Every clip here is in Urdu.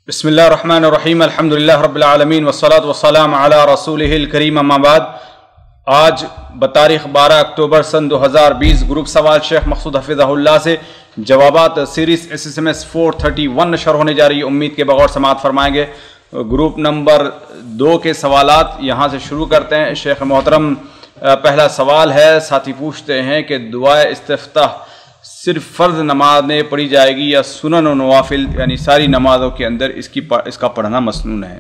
بسم اللہ الرحمن الرحیم الحمدللہ رب العالمین والصلاة والسلام علی رسولہ الکریم اما بعد۔ آج بتاریخ 12 اکتوبر سن 2020 گروپ سوال شیخ مقصود حفظہ اللہ سے جوابات سیریز SSMS 431 نشر ہونے جا رہی ہے۔ امید کے بغور سماعت فرمائیں گے۔ گروپ نمبر 2 کے سوالات یہاں سے شروع کرتے ہیں۔ شیخ محترم، پہلا سوال ہے، ساتھی پوچھتے ہیں کہ دعائے استفتاح صرف فرض نماز میں پڑھی جائے گی یا سنن و نوافل یعنی ساری نمازوں کے اندر اس کا پڑھنا مسنون ہے؟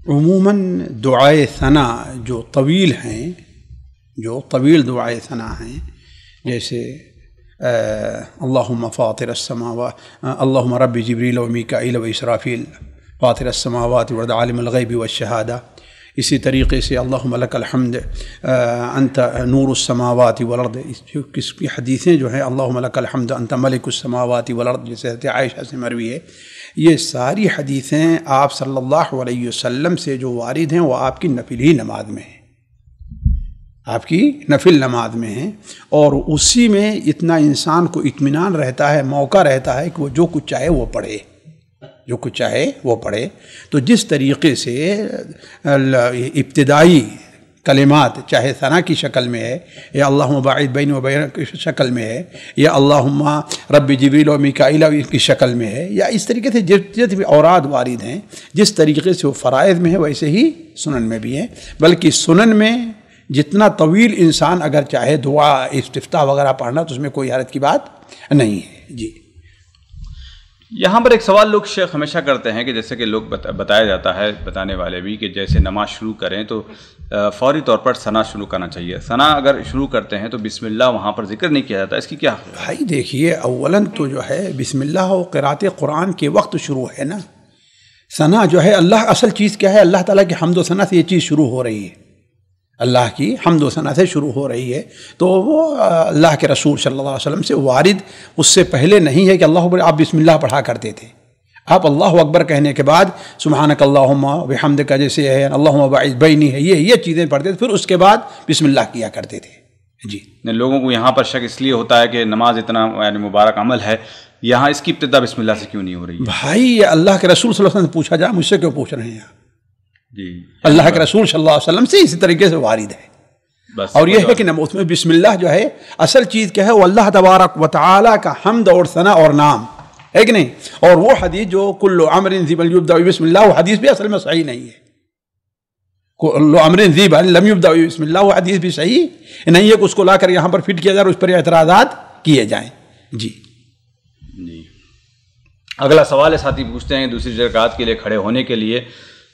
عموماً دعائے ثنا جو طویل ہیں، جو طویل دعائے ثنا ہیں، جیسے اللہم فاطر السماوات اللہم رب جبریل و میکائیل و اسرافیل فاطر السماوات والارض عالم الغیب والشہادہ، اسی طریقے سے اللہم لک الحمد انت نور السماوات والارض، اس کی حدیثیں جو ہیں اللہم لک الحمد انت ملک السماوات والارض جیسے حضرت عائشہ سے مروی ہے، یہ ساری حدیثیں آپ صلی اللہ علیہ وسلم سے جو وارد ہیں وہ آپ کی نفل ہی نماز میں ہیں، آپ کی نفل نماز میں ہیں، اور اسی میں اتنا انسان کو اطمینان رہتا ہے، موقع رہتا ہے کہ وہ جو کچھ چاہے وہ پڑھے، جو کچھ چاہے وہ پڑھے۔ تو جس طریقے سے ابتدائی کلمات چاہے ثنا کی شکل میں ہے یا اللہم باعث بین و بین کی شکل میں ہے یا اللہم رب جبریل و میکائیل کی شکل میں ہے، یا اس طریقے سے جتنے بھی اوراد وارد ہیں، جس طریقے سے وہ فرائض میں ہے ویسے ہی سنن میں بھی ہیں، بلکہ سنن میں جتنا طویل انسان اگر چاہے دعا استفتاح وغیرہ پڑھنا تو اس میں کوئی حرج کی بات نہیں ہے۔ جی، یہاں پر ایک سوال لوگ شیخ ہمیشہ کرتے ہیں کہ جیسے کہ لوگ بتایا جاتا ہے، بتانے والے بھی، کہ جیسے نماز شروع کریں تو فوری طور پر ثنا شروع کرنا چاہیے۔ ثنا اگر شروع کرتے ہیں تو بسم اللہ وہاں پر ذکر نہیں کیا جاتا، اس کی کیا؟ بھائی دیکھیے، اولاً تو جو ہے بسم اللہ و قرأت قرآن کے وقت شروع ہے نا۔ ثنا جو ہے اللہ، اصل چیز کیا ہے؟ اللہ تعالیٰ کی حمد و ثنا سے یہ چیز شروع ہو رہی ہے، اللہ کی حمد و ثنا سے شروع ہو رہی ہے، تو وہ اللہ کے رسول صلی اللہ علیہ وسلم سے وارد اس سے پہلے نہیں ہے کہ اللہ اکبر آپ بسم اللہ پڑھا کرتے تھے۔ آپ اللہ اکبر کہنے کے بعد سبحانک اللہم وبحمدک جیسے ہے، اللہم باعث بینی ہے، یہ چیزیں پڑھتے تھے، پھر اس کے بعد بسم اللہ کیا کرتے تھے۔ جی، لوگوں کو یہاں پر شک اس لیے ہوتا ہے کہ نماز اتنا یعنی مبارک عمل ہے، یہاں اس کی ابتدا بسم اللہ سے کیوں نہیں ہو رہی ہے؟ بھائی یہ اللہ کے رسول صلی اللہ علیہ وسلم سے پوچھا جائے، مجھ سے کیوں پوچھ رہے ہیں آپ؟ جی، اللہ کے رسول صلی اللہ علیہ وسلم سے اسی طریقے سے وارد ہے۔ اور یہ ہے کہ اس میں بسم اللہ جو ہے اصل چیز کیا ہے؟ وہ اللہ تبارک و تعالیٰ کا حمد اور ثنا اور نام ہے کہ نہیں؟ اور وہ حدیث جو کل امر ذی بل یبدأ بسم اللہ، وہ حدیث بھی اصل میں صحیح نہیں ہے۔ کل امر ذی بل لم یبدأ بسم اللہ، وہ حدیث بھی صحیح نہیں ہے کہ اس کو لا کر یہاں پر فٹ کیا جائے اور اس پر اعتراضات کیے جائیں۔ جی جی، اگلا سوال ہے، ساتھی پوچھتے ہیں دوسری رکعت کے لیے کھڑے ہونے کے لیے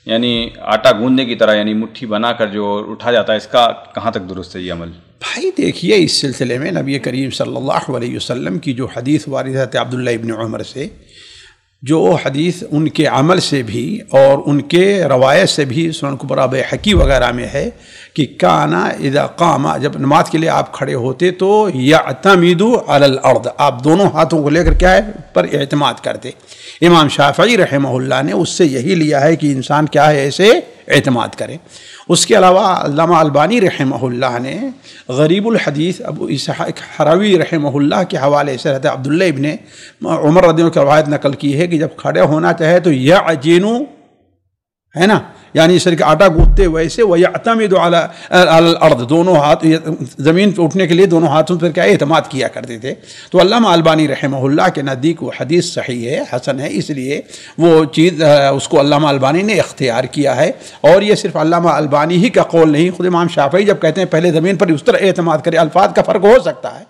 یعنی آٹا گوندنے کی طرح یعنی مٹھی بنا کر جو اٹھا جاتا ہے، اس کا کہاں تک درست ہے یہ عمل؟ بھائی دیکھیے، اس سلسلے میں نبی کریم صلی اللہ علیہ وسلم کی جو حدیث وارد ہے عبداللہ ابن عمر سے، جو حدیث ان کے عمل سے بھی اور ان کے روایت سے بھی سنن کبریٰ بیہقی وغیرہ میں ہے کہ کانا اذا قام، جب نماز کے لیے آپ کھڑے ہوتے تو یعتمد علی الارض، آپ دونوں ہاتھوں کو لے کر کیا ہے پر اعتماد کرتے۔ امام شافعی رحمہ اللہ نے اس سے یہی لیا ہے کہ انسان کیا ہے ایسے اعتماد کرے۔ اس کے علاوہ علامہ البانی رحمہ اللہ نے غریب الحدیث ابو اسحاق حروی رحمہ اللہ کے حوالے سے حضرت عبداللہ ابن عمر رضی اللہ عنہ کی روایت نقل کی ہے کہ جب کھڑے ہونا چاہے تو یعجن، ہے نا، یعنی اس طرح کے آٹا گوندتے ویسے، وَيَعْتَمِدُ عَلَى الْأَرْضِ، دونوں ہاتھ زمین پہ اٹھنے کے لیے دونوں ہاتھوں پر کیا اعتماد کیا کرتے تھے۔ تو علامہ البانی رحمہ اللہ کے نزدیک وہ حدیث صحیح ہے، حسن ہے، اس لیے وہ چیز اس کو علامہ البانی نے اختیار کیا ہے۔ اور یہ صرف علامہ البانی ہی کا قول نہیں، خود امام شافعی جب کہتے ہیں پہلے زمین پر اس طرح اعتماد کرے، الفاظ کا فرق ہو سکتا ہے،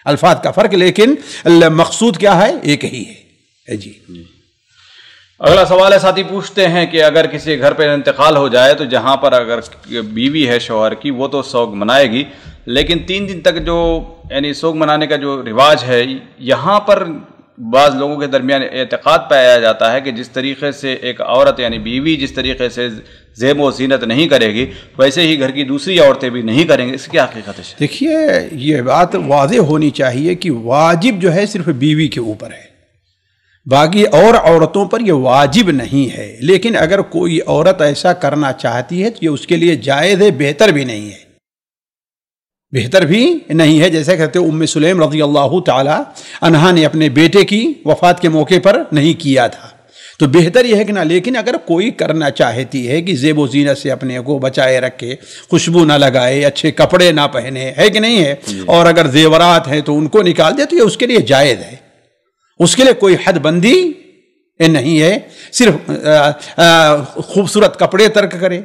الفاظ کا فرق، لیکن مقصود کیا ہے؟ ایک ہی ہے۔ جی، اگلا سوال ہے، ساتھی پوچھتے ہیں کہ اگر کسی گھر پہ انتقال ہو جائے تو جہاں پر اگر بیوی ہے شوہر کی، وہ تو سوگ منائے گی، لیکن 3 دن تک جو یعنی سوگ منانے کا جو رواج ہے، یہاں پر بعض لوگوں کے درمیان اعتقاد پایا جاتا ہے کہ جس طریقے سے ایک عورت یعنی بیوی جس طریقے سے زیب و زینت نہیں کرے گی، ویسے ہی گھر کی دوسری عورتیں بھی نہیں کریں گے، اس کی حقیقت ہے؟ دیکھیے، یہ بات واضح ہونی چاہیے کہ واجب جو ہے صرف بیوی کے اوپر ہے، باقی اور عورتوں پر یہ واجب نہیں ہے، لیکن اگر کوئی عورت ایسا کرنا چاہتی ہے تو یہ اس کے لیے جائز ہے، بہتر بھی نہیں ہے، بہتر بھی نہیں ہے۔ جیسے کہتے ہیں ام سلیم رضی اللہ تعالی عنہا نے اپنے بیٹے کی وفات کے موقع پر نہیں کیا تھا، تو بہتر یہ ہے کہ نہ، لیکن اگر کوئی کرنا چاہتی ہے کہ زیب و زینت سے اپنے کو بچائے رکھے، خوشبو نہ لگائے، اچھے کپڑے نہ پہنے، ہے کہ نہیں ہے، اور اگر زیورات ہیں تو ان کو نکال دے، تو یہ اس کے لیے جائز ہے، اس کے لیے کوئی حد بندی نہیں ہے. صرف خوبصورت کپڑے ترک کرے،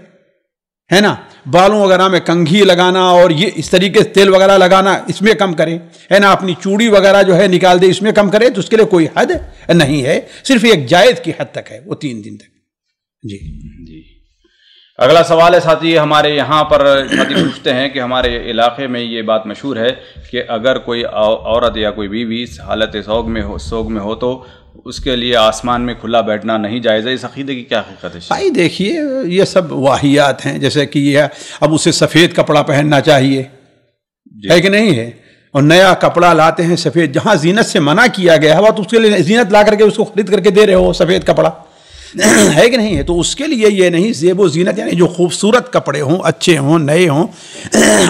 ہے نا، بالوں وغیرہ میں کنگھی لگانا اور یہ اس طریقے سے تیل وغیرہ لگانا اس میں کم کرے، ہے نا، اپنی چوڑی وغیرہ جو ہے نکال دے اس میں کم کرے، تو اس کے لیے کوئی حد نہیں ہے، صرف ایک جائز کی حد تک ہے، وہ 3 دن تک. جی جی. اگلا سوال ہے ساتھی، ہمارے یہاں پر ساتھی پوچھتے ہیں کہ ہمارے علاقے میں یہ بات مشہور ہے کہ اگر کوئی عورت یا کوئی بیوی حالت سوگ میں ہو تو اس کے لیے آسمان میں کھلا بیٹھنا نہیں جائز ہے. اس عقیدے کی کیا حقیقت ہے؟ بھائی دیکھیے، یہ سب واہیات ہیں، جیسے کہ یہ اب اسے سفید کپڑا پہننا چاہیے، ہے کہ نہیں ہے، اور نیا کپڑا لاتے ہیں سفید، جہاں زینت سے منع کیا گیا ہے وہ تو اس کے لیے زینت لا کر کے اس کو خرید کر کے دے رہے ہو سفید کپڑا، ہے کہ نہیں ہے. تو اس کے لیے یہ نہیں، زیب و زینت یعنی جو خوبصورت کپڑے ہوں، اچھے ہوں، نئے ہوں،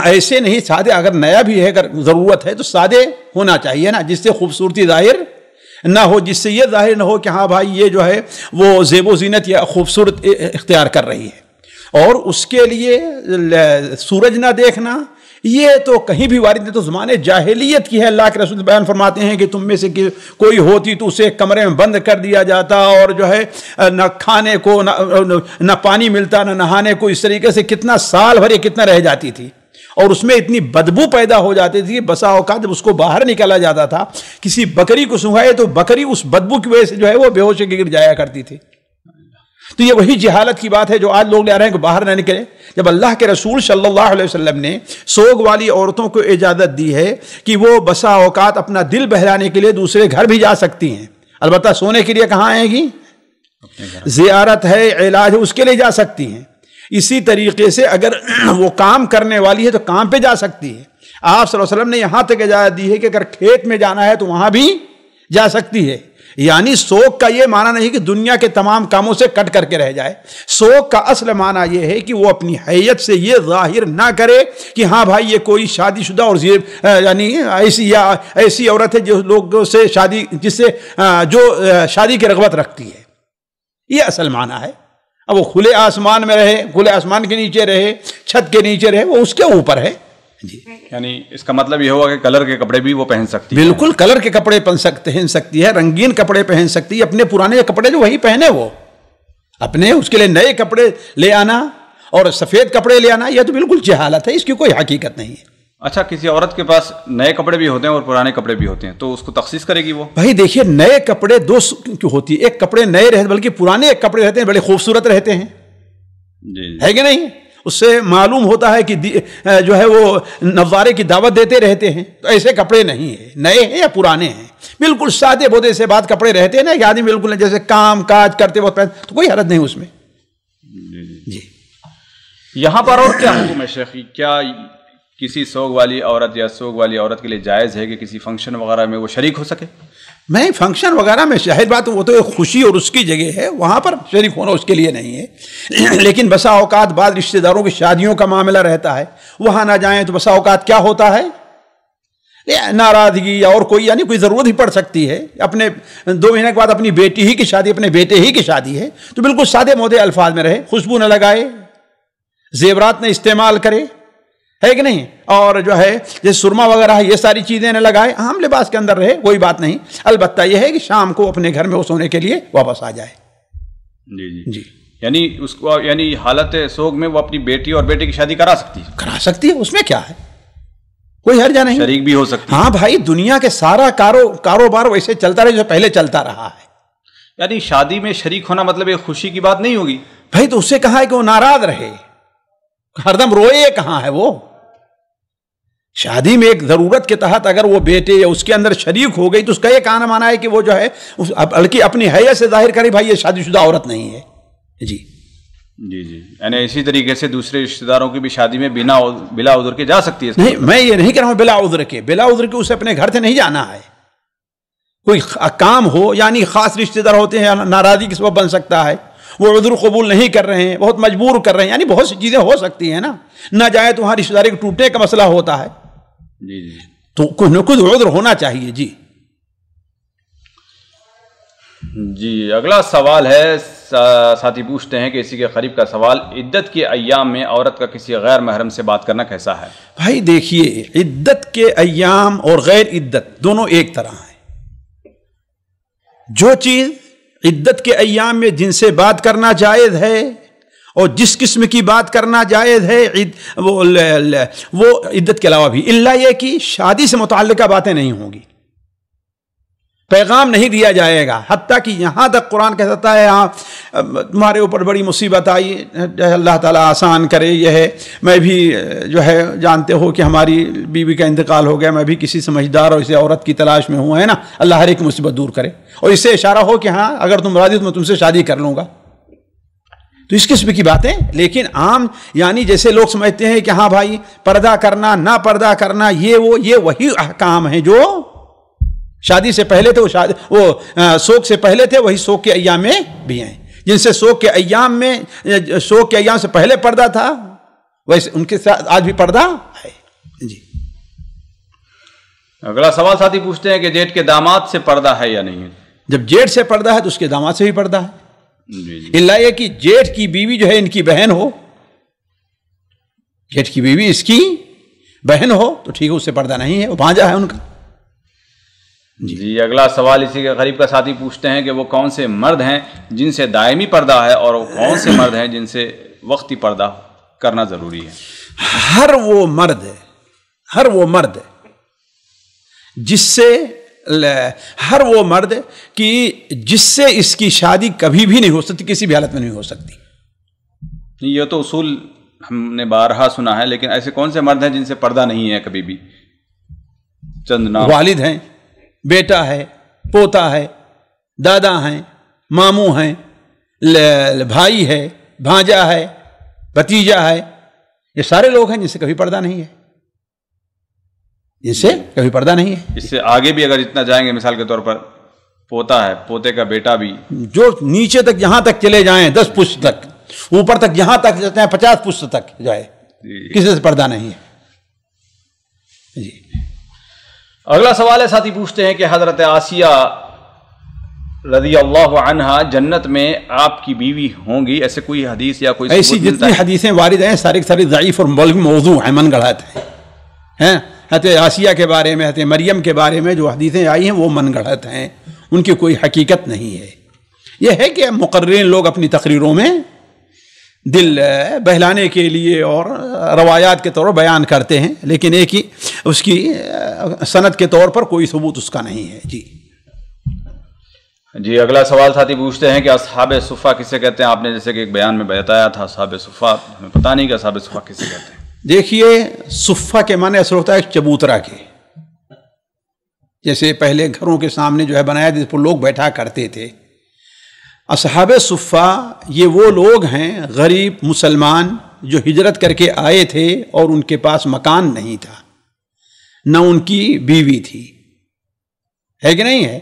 ایسے نہیں، سادے، اگر نیا بھی ہے، اگر ضرورت ہے تو سادے ہونا چاہیے نا، جس سے خوبصورتی ظاہر نہ ہو، جس سے یہ ظاہر نہ ہو کہ ہاں بھائی یہ جو ہے وہ زیب و زینت یا خوبصورت اختیار کر رہی ہے. اور اس کے لیے سورج نہ دیکھنا، یہ تو کہیں بھی وارد نہیں، تو زمانے جاہلیت کی ہے. اللہ کے رسول بیان فرماتے ہیں کہ تم میں سے کوئی ہوتی تو اسے کمرے میں بند کر دیا جاتا، اور جو ہے نہ کھانے کو نہ پانی ملتا، نہ نہانے کو، اس طریقے سے کتنا سال بھر یہ کتنا رہ جاتی تھی، اور اس میں اتنی بدبو پیدا ہو جاتی تھی. بسا اوقات جب اس کو باہر نکالا جاتا تھا، کسی بکری کو سنگھائے تو بکری اس بدبو کی وجہ سے جو ہے وہ بے ہوش کے گر جایا کرتی تھی. تو یہ وہی جہالت کی بات ہے جو آج لوگ لے رہے ہیں کہ باہر نہ نکلے. جب اللہ کے رسول صلی اللہ علیہ وسلم نے سوگ والی عورتوں کو اجازت دی ہے کہ وہ بسا اوقات اپنا دل بہلانے کے لیے دوسرے گھر بھی جا سکتی ہیں، البتہ سونے کے لیے کہاں آئیں گی، زیارت ہے، علاج ہے، اس کے لیے جا سکتی ہیں. اسی طریقے سے اگر وہ کام کرنے والی ہے تو کام پہ جا سکتی ہے. آپ صلی اللہ علیہ وسلم نے یہاں تک اجازت دی ہے کہ اگر کھیت میں جانا ہے تو وہاں بھی جا سکتی ہے. یعنی سوگ کا یہ معنی نہیں کہ دنیا کے تمام کاموں سے کٹ کر کے رہ جائے. سوگ کا اصل معنی یہ ہے کہ وہ اپنی حیت سے یہ ظاہر نہ کرے کہ ہاں بھائی یہ کوئی شادی شدہ اور یعنی ایسی عورت ہے جو لوگوں سے شادی، جس سے جو شادی کی رغبت رکھتی ہے. یہ اصل معنی ہے. اب وہ کھلے آسمان میں رہے، کھلے آسمان کے نیچے رہے، چھت کے نیچے رہے، وہ اس کے اوپر ہے. جی، یعنی اس کا مطلب یہ ہوا کہ کلر کے کپڑے بھی وہ پہن سکتی ہے. بالکل، کلر کے کپڑے پہن سکتی ہے، رنگین کپڑے پہن سکتی ہے. اپنے پرانے کپڑے جو وہی پہنے، وہ اپنے اس کے لیے نئے کپڑے لے آنا اور سفید کپڑے لے آنا، یہ تو بالکل جہالت ہے، اس کی کوئی حقیقت نہیں ہے. اچھا، کسی عورت کے پاس نئے کپڑے بھی ہوتے ہیں اور پرانے کپڑے بھی ہوتے ہیں، تو اس کو تخصیص کرے گی وہ؟ بھائی دیکھیے، نئے کپڑے دو کیوں ہوتی ہے، ایک کپڑے نئے رہتے بلکہ پرانے ایک کپڑے رہتے ہیں بڑے خوبصورت رہتے ہیں، جی ہے کہ نہیں. اس سے معلوم ہوتا ہے کہ جو ہے وہ نظارے کی دعوت دیتے رہتے ہیں. تو ایسے کپڑے نہیں ہیں، نئے ہیں یا پرانے ہیں، بالکل سادے بودے سے بات کپڑے رہتے ہیں نا، ایک آدمی بالکل جیسے کام کاج کرتے وقت تو کوئی حرج نہیں اس میں. جی، یہاں پر اور کیا حکم ہے شیخی؟ کیا کسی سوگ والی عورت یا سوگ والی عورت کے لیے جائز ہے کہ کسی فنکشن وغیرہ میں وہ شریک ہو سکے؟ میں فنکشن وغیرہ میں ظاہر بات وہ تو ایک خوشی اور اس کی جگہ ہے، وہاں پر شریک ہونا اس کے لیے نہیں ہے. لیکن بسا اوقات بعض رشتہ داروں کی شادیوں کا معاملہ رہتا ہے، وہاں نہ جائیں تو بسا اوقات کیا ہوتا ہے، ناراضگی یا اور کوئی یعنی کوئی ضرورت ہی پڑ سکتی ہے. اپنے 2 مہینے کے بعد اپنی بیٹی ہی کی شادی، اپنے بیٹے ہی کی شادی ہے، تو بالکل سادے مودے الفاظ میں رہے، خوشبو نہ لگائے، زیورات نہ استعمال کرے، ہے کہ نہیں، اور جو ہے جیسے سرما وغیرہ ہے یہ ساری چیزیں نہ لگائے، عام لباس کے اندر رہے، کوئی بات نہیں. البتہ یہ ہے کہ شام کو اپنے گھر میں سونے کے لیے واپس آ جائے. جی جی جی، یعنی اس کو یعنی حالت سوگ میں وہ اپنی بیٹی اور بیٹے کی شادی کرا سکتی ہے؟ کرا سکتی ہے، اس میں کیا ہے، کوئی حرج نہیں. شریک بھی ہو سکتی ہے. ہاں بھائی، دنیا کے سارا کاروبار ویسے چلتا رہے جو پہلے چلتا رہا ہے. یعنی شادی میں شریک ہونا مطلب ایک خوشی کی بات نہیں ہوگی بھائی. تو اس سے کہا ہے کہ وہ ناراض رہے، ہر دم روئے، کہاں ہے وہ. شادی میں ایک ضرورت کے تحت اگر وہ بیٹے یا اس کے اندر شریک ہو گئی تو اس کا یہ کہنا مانا ہے کہ وہ جو ہے بلکہ اپنی حیثیت سے ظاہر کرے بھائی یہ شادی شدہ عورت نہیں ہے. جی جی جی، یعنی اسی طریقے سے دوسرے رشتہ داروں کی بھی شادی میں بلا عذر کے جا سکتی ہے؟ نہیں، میں یہ نہیں کہہ رہا ہوں بلا عذر کے اسے اپنے گھر سے نہیں جانا ہے. کوئی کام ہو، یعنی خاص رشتہ دار ہوتے ہیں، ناراضی کی سبب بن سکتا ہے، وہ عذر قبول نہیں کر رہے ہیں، بہت مجبور کر رہے ہیں، یعنی بہت سی چیزیں ہو سکتی ہیں نا. نہ جائے تو وہاں رشتہ داری کے ٹوٹنے کا مسئلہ ہوتا ہے. جی جی، تو کچھ نہ کچھ عذر ہونا چاہیے. جی، جی اگلا سوال ہے، ساتھی پوچھتے ہیں کہ اسی کے قریب کا سوال، عدت کے ایام میں عورت کا کسی غیر محرم سے بات کرنا کیسا ہے؟ بھائی دیکھیے، عدت کے ایام اور غیر عدت دونوں ایک طرح ہیں۔ جو چیز عدت کے ایام میں جن سے بات کرنا جائز ہے اور جس قسم کی بات کرنا جائز ہے وہ عدت کے علاوہ بھی، الا یہ کہ شادی سے متعلقہ باتیں نہیں ہوں گی، پیغام نہیں دیا جائے گا، حتیٰ کہ یہاں تک قرآن کہتا ہے ہاں تمہارے اوپر بڑی مصیبت آئی، اللہ تعالیٰ آسان کرے، یہ ہے میں بھی جو ہے جانتے ہو کہ ہماری بیوی کا انتقال ہو گیا، میں بھی کسی سمجھدار اور اسے عورت کی تلاش میں ہوں، ہے نا، اللہ ہر ایک مصیبت دور کرے، اور اس سے اشارہ ہو کہ ہاں اگر تم راضی ہو تو میں تم سے شادی کر لوں گا، تو اس قسم کی باتیں۔ لیکن عام یعنی جیسے لوگ سمجھتے ہیں کہ ہاں بھائی پردہ کرنا نہ پردہ کرنا یہ وہی احکام ہیں جو شادی سے پہلے تھے، وہ سوگ سے پہلے تھے، وہی سوگ کے ایام میں بھی ہیں، جن سے سوگ کے ایام سے پہلے پردہ تھا ویسے ان کے ساتھ آج بھی پردہ ہے۔ جی اگلا سوال ساتھی پوچھتے ہیں کہ جیٹ کے داماد سے پردہ ہے یا نہیں؟ جب جیٹ سے پردہ ہے تو اس کے داماد سے بھی پردہ ہے، جی الا یہ کہ جیٹ کی بیوی جو ہے ان کی بہن ہو، جیٹ کی بیوی اس کی بہن ہو تو ٹھیک ہے، اس سے پردہ نہیں ہے، وہ بھانجا ہے ان کا۔ جی اگلا سوال اسی کے قریب کا ساتھی پوچھتے ہیں کہ وہ کون سے مرد ہیں جن سے دائمی پردہ ہے اور وہ کون سے مرد ہیں جن سے وقتی پردہ کرنا ضروری ہے؟ ہر وہ مرد جس سے اس کی شادی کبھی بھی نہیں ہو سکتی، کسی بھی حالت میں نہیں ہو سکتی۔ یہ تو اصول ہم نے بارہا سنا ہے، لیکن ایسے کون سے مرد ہیں جن سے پردہ نہیں ہے کبھی بھی؟ چند نام۔ والد ہیں، بیٹا ہے، پوتا ہے، دادا ہیں، ماموں ہیں، بھائی ہے، بھانجا ہے، بھتیجا ہے، یہ سارے لوگ ہیں جن سے کبھی پردہ نہیں ہے، جن سے کبھی پردہ نہیں ہے۔ اس سے آگے بھی اگر جتنا جائیں گے، مثال کے طور پر پوتا ہے، پوتے کا بیٹا بھی، جو نیچے تک جہاں تک چلے جائیں 10 پشت تک، اوپر تک جہاں تک جاتے ہیں 50 پشت تک جائے، کسی سے پردہ نہیں ہے۔ جی اگلا سوال ہے، ساتھی پوچھتے ہیں کہ حضرت آسیہ رضی اللہ عنہا جنت میں آپ کی بیوی ہوں گی، ایسے کوئی حدیث یا کوئی ایسی جتنی حدیثیں وارد ہیں ساری ضعیف اور موضوع ہیں، من گڑھت ہیں۔ حضرت آسیہ کے بارے میں، حضرت مریم کے بارے میں جو حدیثیں آئی ہیں وہ من گڑھت ہیں، ان کی کوئی حقیقت نہیں ہے۔ یہ ہے کہ مقررین لوگ اپنی تقریروں میں دل بہلانے کے لیے اور روایات کے طور پر بیان کرتے ہیں، لیکن ایک ہی اس کی سند کے طور پر کوئی ثبوت اس کا نہیں ہے۔ جی اگلا سوال ساتھی پوچھتے ہیں کہ اصحاب صفہ کسے کہتے ہیں؟ آپ نے جیسے کہ ایک بیان میں بتایا تھا اصحاب صفہ، ہمیں پتہ نہیں کہ اصحاب صفہ کسے کہتے ہیں۔ دیکھیے صفہ کے معنی اصل ہوتا ہے چبوترا کے، جیسے پہلے گھروں کے سامنے جو ہے بنایا جس پر لوگ بیٹھا کرتے تھے۔ اصحاب صفہ یہ وہ لوگ ہیں غریب مسلمان جو ہجرت کر کے آئے تھے اور ان کے پاس مکان نہیں تھا، نہ ان کی بیوی تھی، ہے کہ نہیں ہے؟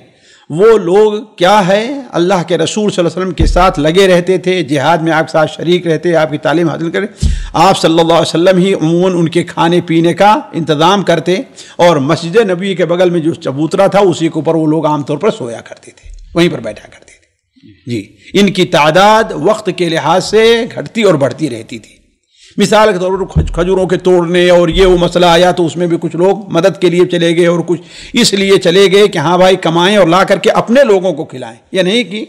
وہ لوگ کیا ہے، اللہ کے رسول صلی اللہ علیہ وسلم کے ساتھ لگے رہتے تھے، جہاد میں آپ کے ساتھ شریک رہتے، آپ کی تعلیم حاصل کرے، آپ صلی اللہ علیہ وسلم ہی عموماً ان کے کھانے پینے کا انتظام کرتے، اور مسجد نبوی کے بغل میں جو چبوترا تھا اسی کے اوپر وہ لوگ عام طور پر سویا کرتے تھے، وہیں پر بیٹھا کرتے تھے۔ جی ان کی تعداد وقت کے لحاظ سے گھٹتی اور بڑھتی رہتی تھی۔ مثال کے طور پر کھجوروں کے توڑنے اور یہ وہ مسئلہ آیا تو اس میں بھی کچھ لوگ مدد کے لیے چلے گئے اور کچھ اس لیے چلے گئے کہ ہاں بھائی کمائیں اور لا کر کے اپنے لوگوں کو کھلائیں، یہ نہیں کہ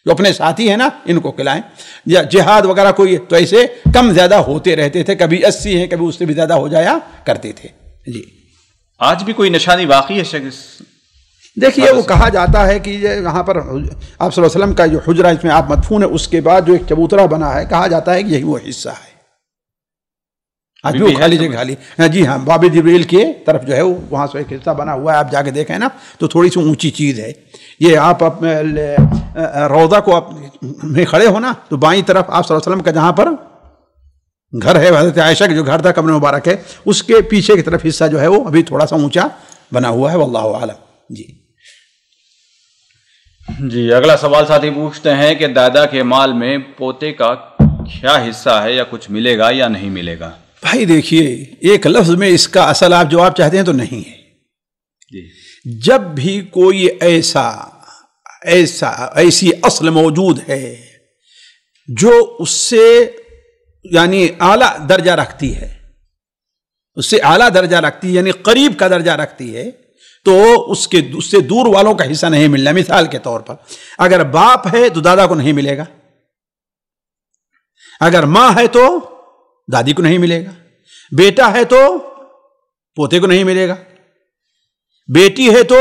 جو اپنے ساتھی ہیں نا ان کو کھلائیں، یا جہاد وغیرہ کوئی تو ایسے کم زیادہ ہوتے رہتے تھے، کبھی 80 ہیں کبھی اس سے بھی زیادہ ہو جایا کرتے تھے۔ جی آج بھی کوئی نشانی باقی ہے شخص؟ دیکھیے وہ کہا جاتا ہے کہ یہاں پر آپ صلی اللہ علیہ وسلم کا جو حجرہ اس میں آپ مدفون ہے اس کے بعد جو ایک چبوترا بنا ہے، کہا جاتا ہے کہ یہی وہ حصہ ہے، آج بھی وہ خالی جگہ خالی۔ جی ہاں، باب جبریل کی طرف جو ہے وہاں سے ایک حصہ بنا ہوا ہے، آپ جا کے دیکھیں نا تو تھوڑی سی اونچی چیز ہے یہ۔ آپ روضہ کو میں کھڑے ہو نا تو بائیں طرف آپ صلی اللہ علیہ وسلم کا جہاں پر گھر ہے، حضرت عائشہ کا جو گھر تھا قبر مبارک ہے، اس کے پیچھے کی طرف حصہ جو ہے وہ ابھی تھوڑا سا اونچا بنا ہوا ہے، واللہ اعلم۔ جی اگلا سوال ساتھی پوچھتے ہیں کہ دادا کے مال میں پوتے کا کیا حصہ ہے، یا کچھ ملے گا یا نہیں ملے گا؟ بھائی دیکھیے ایک لفظ میں اس کا اصل آپ جواب چاہتے ہیں تو نہیں ہے۔ جب بھی کوئی ایسا ایسی اصل موجود ہے جو اس سے یعنی اعلیٰ درجہ رکھتی ہے، اس سے اعلیٰ درجہ رکھتی ہے، یعنی قریب کا درجہ رکھتی ہے، تو اس سے دور والوں کا حصہ نہیں ملنا۔ مثال کے طور پر اگر باپ ہے تو دادا کو نہیں ملے گا، اگر ماں ہے تو دادی کو نہیں ملے گا، بیٹا ہے تو پوتے کو نہیں ملے گا، بیٹی ہے تو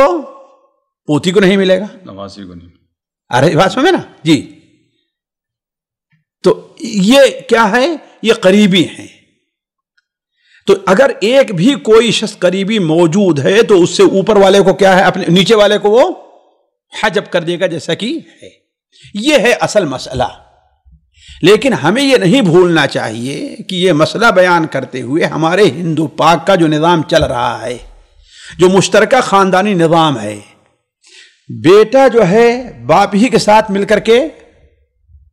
پوتی کو نہیں ملے گا، نواسی کو نہیں۔ ارے بات سمجھے نا جی؟ تو یہ کیا ہے؟ یہ قریبی ہیں۔ تو اگر ایک بھی کوئی شخص قریبی موجود ہے تو اس سے اوپر والے کو کیا ہے؟ اپنے نیچے والے کو وہ حجب کر دے گا، جیسا کہ ہے۔ یہ ہے اصل مسئلہ۔ لیکن ہمیں یہ نہیں بھولنا چاہیے کہ یہ مسئلہ بیان کرتے ہوئے ہمارے ہندو پاک کا جو نظام چل رہا ہے، جو مشترکہ خاندانی نظام ہے، بیٹا جو ہے باپ ہی کے ساتھ مل کر کے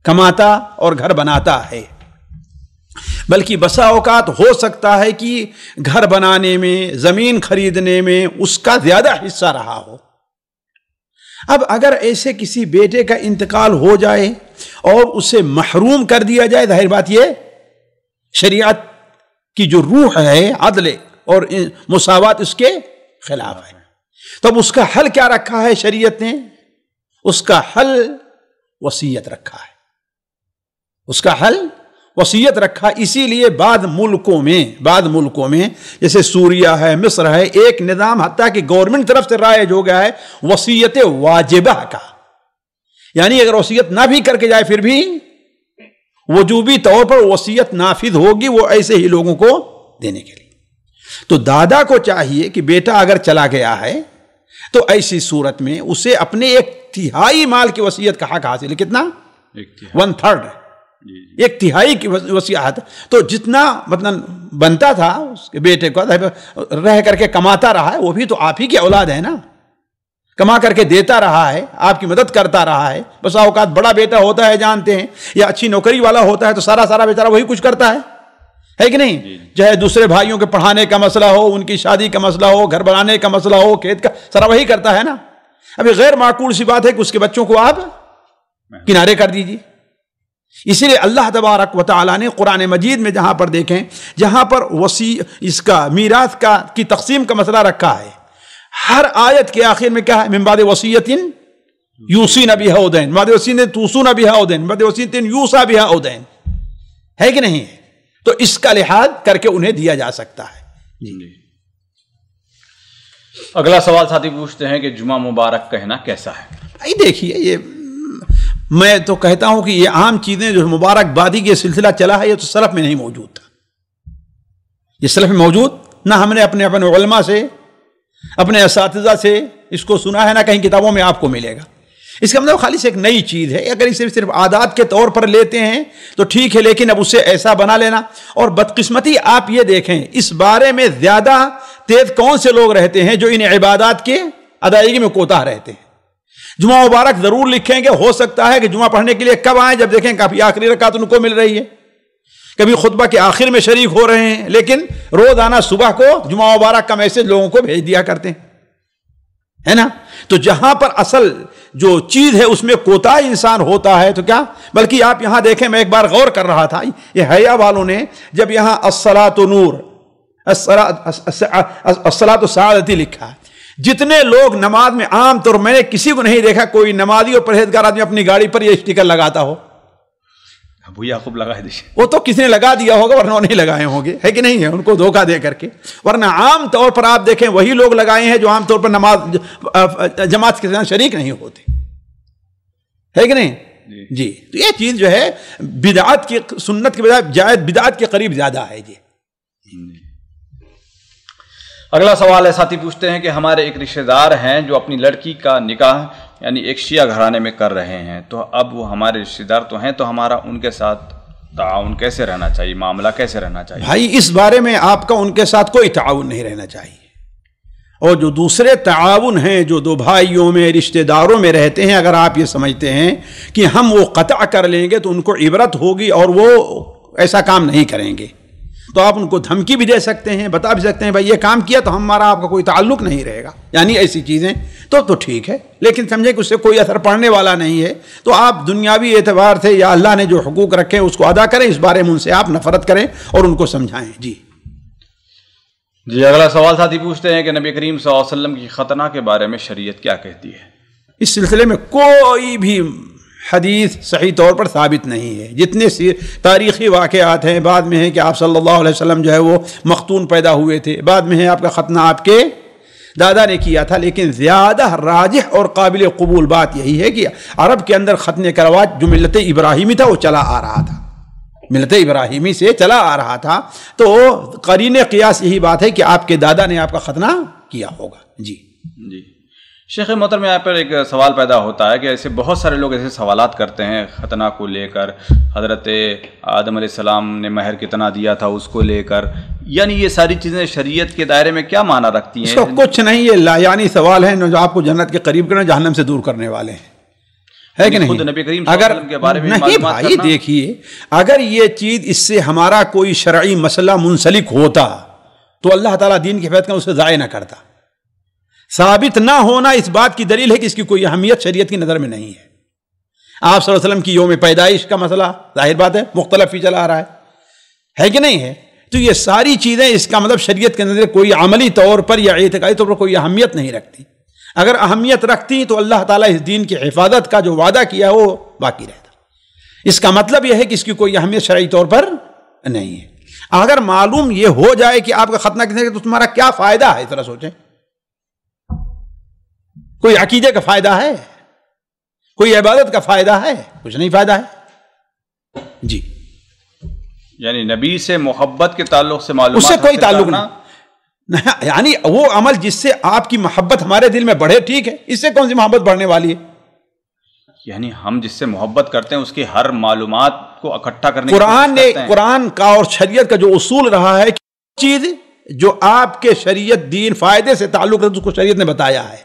کماتا اور گھر بناتا ہے، بلکہ بسا اوقات ہو سکتا ہے کہ گھر بنانے میں، زمین خریدنے میں اس کا زیادہ حصہ رہا ہو۔ اب اگر ایسے کسی بیٹے کا انتقال ہو جائے اور اسے محروم کر دیا جائے، ظاہر بات یہ شریعت کی جو روح ہے، عدل اور مساوات، اس کے خلاف ہے۔ تو اب اس کا حل کیا رکھا ہے شریعت نے؟ اس کا حل وصیت رکھا ہے، اس کا حل وصیت رکھا۔ اسی لیے بعض ملکوں میں جیسے سوریہ ہے، مصر ہے، ایک نظام حتیٰ کہ گورنمنٹ طرف سے رائج ہو گیا ہے وصیت واجبہ کا، یعنی اگر وصیت نہ بھی کر کے جائے پھر بھی وجوبی طور پر وصیت نافذ ہوگی وہ ایسے ہی لوگوں کو دینے کے لیے۔ تو دادا کو چاہیے کہ بیٹا اگر چلا گیا ہے تو ایسی صورت میں اسے اپنے 1/3 مال کی وصیت کا حق حاصل ہے۔ کتنا؟ 1/3، 1/3 کی وصیت۔ تو جتنا مطلب بنتا تھا اس کے بیٹے کو رہ کر کے کماتا رہا ہے، وہ بھی تو آپ ہی کی اولاد ہے نا، کما کر کے دیتا رہا ہے، آپ کی مدد کرتا رہا ہے۔ بس اوقات بڑا بیٹا ہوتا ہے، جانتے ہیں، یا اچھی نوکری والا ہوتا ہے تو سارا بیچارہ وہی کچھ کرتا ہے کہ نہیں؟ چاہے دوسرے بھائیوں کے پڑھانے کا مسئلہ ہو، ان کی شادی کا مسئلہ ہو، گھر بنانے کا مسئلہ ہو، کھیت کا، سارا وہی کرتا ہے نا۔ ابھی غیر معقول سی بات ہے کہ اس کے بچوں کو آپ کنارے کر دیجیے۔ اسی لیے اللہ تبارک و تعالیٰ نے قرآن مجید میں جہاں پر دیکھیں، جہاں پر اس کا میراث کی تقسیم کا مسئلہ رکھا ہے، ہر آیت کے آخر میں کیا ہے؟ من بعد وصیۃ یوصین بہا او دین، بعد وصیۃ توصون بہا او دین، بعد وصیۃ یوصی بہا او دین، ہے کہ نہیں؟ تو اس کا لحاظ کر کے انہیں دیا جا سکتا ہے۔ جی۔ اگلا سوال ساتھی پوچھتے ہیں کہ جمعہ مبارک کہنا کیسا ہے؟ دیکھیے، یہ میں تو کہتا ہوں کہ یہ عام چیزیں جو مبارک بادی کے سلسلہ چلا ہے، یہ تو سلف میں نہیں موجود تھا۔ یہ سلف میں موجود نہ، ہم نے اپنے علماء سے، اپنے اساتذہ سے اس کو سنا ہے، نہ کہیں کتابوں میں آپ کو ملے گا۔ اس کا مطلب خالی سے ایک نئی چیز ہے۔ اگر اسے صرف عادات کے طور پر لیتے ہیں تو ٹھیک ہے، لیکن اب اسے ایسا بنا لینا، اور بدقسمتی آپ یہ دیکھیں اس بارے میں زیادہ تیز کون سے لوگ رہتے ہیں جو ان عبادات کے ادائیگی میں کوتاہ رہتے ہیں۔ جمعہ مبارک ضرور لکھیں گے، ہو سکتا ہے کہ جمعہ پڑھنے کے لیے کب آئیں؟ جب دیکھیں کافی آخری رکعت ان کو مل رہی ہے، کبھی خطبہ کے آخر میں شریک ہو رہے ہیں، لیکن روزانہ صبح کو جمعہ مبارک کا میسج لوگوں کو بھیج دیا کرتے ہیں، ہے نا؟ تو جہاں پر اصل جو چیز ہے اس میں کوتاہ انسان ہوتا ہے تو کیا، بلکہ آپ یہاں دیکھیں، میں ایک بار غور کر رہا تھا، یہ حیا والوں نے جب یہاں الصلاۃ نور، الصلاۃ سعادتی لکھا، جتنے لوگ نماز میں عام طور میں نے کسی کو نہیں دیکھا کوئی نمازی اور پرہیزگار آدمی اپنی گاڑی پر یہ اسٹیکر لگاتا ہو۔ ابو یعقوب لگا دیجیے، وہ تو کسی نے لگا دیا ہوگا، ورنہ نہیں لگائے ہوں گے، ہے کہ نہیں ہے، ان کو دھوکہ دے کر کے۔ ورنہ عام طور پر آپ دیکھیں وہی لوگ لگائے ہیں جو عام طور پر نماز جماعت کے ساتھ شریک نہیں ہوتے، ہے کہ نہیں؟ جی۔ تو یہ چیز جو ہے بدعت کی، سنت کے بجائے جائز بدعت کے قریب زیادہ ہے۔ جی۔ اگلا سوال ہے، ساتھی پوچھتے ہیں کہ ہمارے ایک رشتہ دار ہیں جو اپنی لڑکی کا نکاح یعنی ایک شیعہ گھرانے میں کر رہے ہیں، تو اب وہ ہمارے رشتہ دار تو ہیں، تو ہمارا ان کے ساتھ تعاون کیسے رہنا چاہیے، معاملہ کیسے رہنا چاہیے؟ بھائی اس بارے میں آپ کا ان کے ساتھ کوئی تعاون نہیں رہنا چاہیے، اور جو دوسرے تعاون ہیں جو دو بھائیوں میں، رشتہ داروں میں رہتے ہیں، اگر آپ یہ سمجھتے ہیں کہ ہم وہ قطع کر لیں گے تو ان کو عبرت ہوگی اور وہ ایسا کام نہیں کریں گے، تو آپ ان کو دھمکی بھی دے سکتے ہیں، بتا بھی سکتے ہیں بھائی یہ کام کیا تو ہمارا آپ کا کوئی تعلق نہیں رہے گا، یعنی ایسی چیزیں تو ٹھیک ہے، لیکن سمجھیں کہ اس سے کوئی اثر پڑنے والا نہیں ہے تو آپ دنیاوی اعتبار سے یا اللہ نے جو حقوق رکھے اس کو ادا کریں، اس بارے میں ان سے آپ نفرت کریں اور ان کو سمجھائیں۔ جی اگلا سوال ساتھی پوچھتے ہیں کہ نبی کریم صلی اللہ علیہ وسلم کی ختنہ کے بارے میں شریعت کیا کہتی ہے؟ اس سلسلے میں کوئی بھی حدیث صحیح طور پر ثابت نہیں ہے۔ جتنے تاریخی واقعات ہیں، بعد میں ہے کہ آپ صلی اللہ علیہ وسلم جو ہے وہ مختون پیدا ہوئے تھے، بعد میں ہے آپ کا ختنہ آپ کے دادا نے کیا تھا، لیکن زیادہ راجح اور قابل قبول بات یہی ہے کہ عرب کے اندر ختنے کا رواج جو ملت ابراہیمی تھا وہ چلا آ رہا تھا، ملت ابراہیمی سے چلا آ رہا تھا، تو قرین قیاس یہی بات ہے کہ آپ کے دادا نے آپ کا ختنہ کیا ہوگا۔ جی شیخ محترم، یہاں پر ایک سوال پیدا ہوتا ہے کہ ایسے بہت سارے لوگ ایسے سوالات کرتے ہیں ختنہ کو لے کر، حضرت آدم علیہ السلام نے مہر کتنا دیا تھا اس کو لے کر، یعنی یہ ساری چیزیں شریعت کے دائرے میں کیا معنی رکھتی ہیں؟ اس کو کچھ نہیں، یہ لا یعنی سوال ہیں جو آپ کو جنت کے قریب کرنے، جہنم سے دور کرنے والے ہیں، ہے کہ نہیں؟ خود نبی کریم صلی اللہ علیہ وسلم کے بارے میں نہیں بھائی دیکھیے، اگر یہ چیز اس سے ہمارا کوئی شرعی مسئلہ منسلک ہوتا تو اللہ تعالیٰ دین کی حفاظت کا اسے ضائع نہ کرتا۔ ثابت نہ ہونا اس بات کی دلیل ہے کہ اس کی کوئی اہمیت شریعت کی نظر میں نہیں ہے۔ آپ صلی اللہ علیہ وسلم کی یوم پیدائش کا مسئلہ ظاہر بات ہے مختلف ہی چلا آ رہا ہے کہ نہیں ہے؟ تو یہ ساری چیزیں اس کا مطلب شریعت کے نظر کوئی عملی طور پر یا اعتقادی طور پر کوئی اہمیت نہیں رکھتی۔ اگر اہمیت رکھتی تو اللہ تعالیٰ اس دین کی حفاظت کا جو وعدہ کیا وہ باقی رہتا۔ اس کا مطلب یہ ہے کہ اس کی کوئی اہمیت شرعی طور پر نہیں ہے۔ اگر معلوم یہ ہو جائے کہ آپ کا ختنہ کتنے تو تمہارا کیا فائدہ ہے، ذرا سوچیں۔ کوئی عقیدے کا فائدہ ہے، کوئی عبادت کا فائدہ ہے؟ کچھ نہیں فائدہ ہے۔ جی یعنی نبی سے محبت کے تعلق سے معلومات اس سے کوئی تعلق نہیں، یعنی وہ عمل جس سے آپ کی محبت ہمارے دل میں بڑھے ٹھیک ہے، اس سے کون سی محبت بڑھنے والی ہے؟ یعنی ہم جس سے محبت کرتے ہیں اس کی ہر معلومات کو اکٹھا کرنے قرآن کا اور شریعت کا جو اصول رہا ہے، چیز جو آپ کے شریعت دین فائدے سے تعلق ہے اس کو شریعت نے بتایا ہے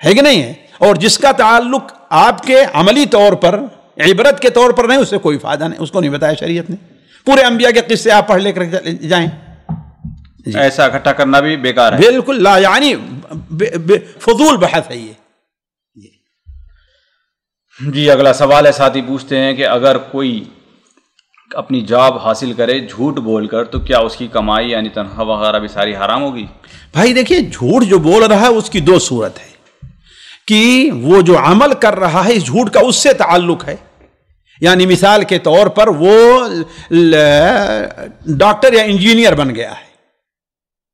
کہ نہیں ہے؟ اور جس کا تعلق آپ کے عملی طور پر عبرت کے طور پر نہیں، اس سے کوئی فائدہ نہیں، اس کو نہیں بتایا شریعت نے۔ پورے انبیاء کے قصے آپ پڑھ لے کر جائیں، ایسا اکٹھا کرنا بھی بیکار ہے، بالکل لا یعنی فضول بحث ہے یہ۔ جی اگلا سوال ہے، ساتھی پوچھتے ہیں کہ اگر کوئی اپنی جاب حاصل کرے جھوٹ بول کر تو کیا اس کی کمائی یعنی تنخواہ وغیرہ بھی ساری حرام ہوگی؟ بھائی دیکھیے، جھوٹ جو بول رہا ہے اس کی دو صورت ہے کہ وہ جو عمل کر رہا ہے اس جھوٹ کا اس سے تعلق ہے، یعنی مثال کے طور پر وہ ڈاکٹر یا انجینئر بن گیا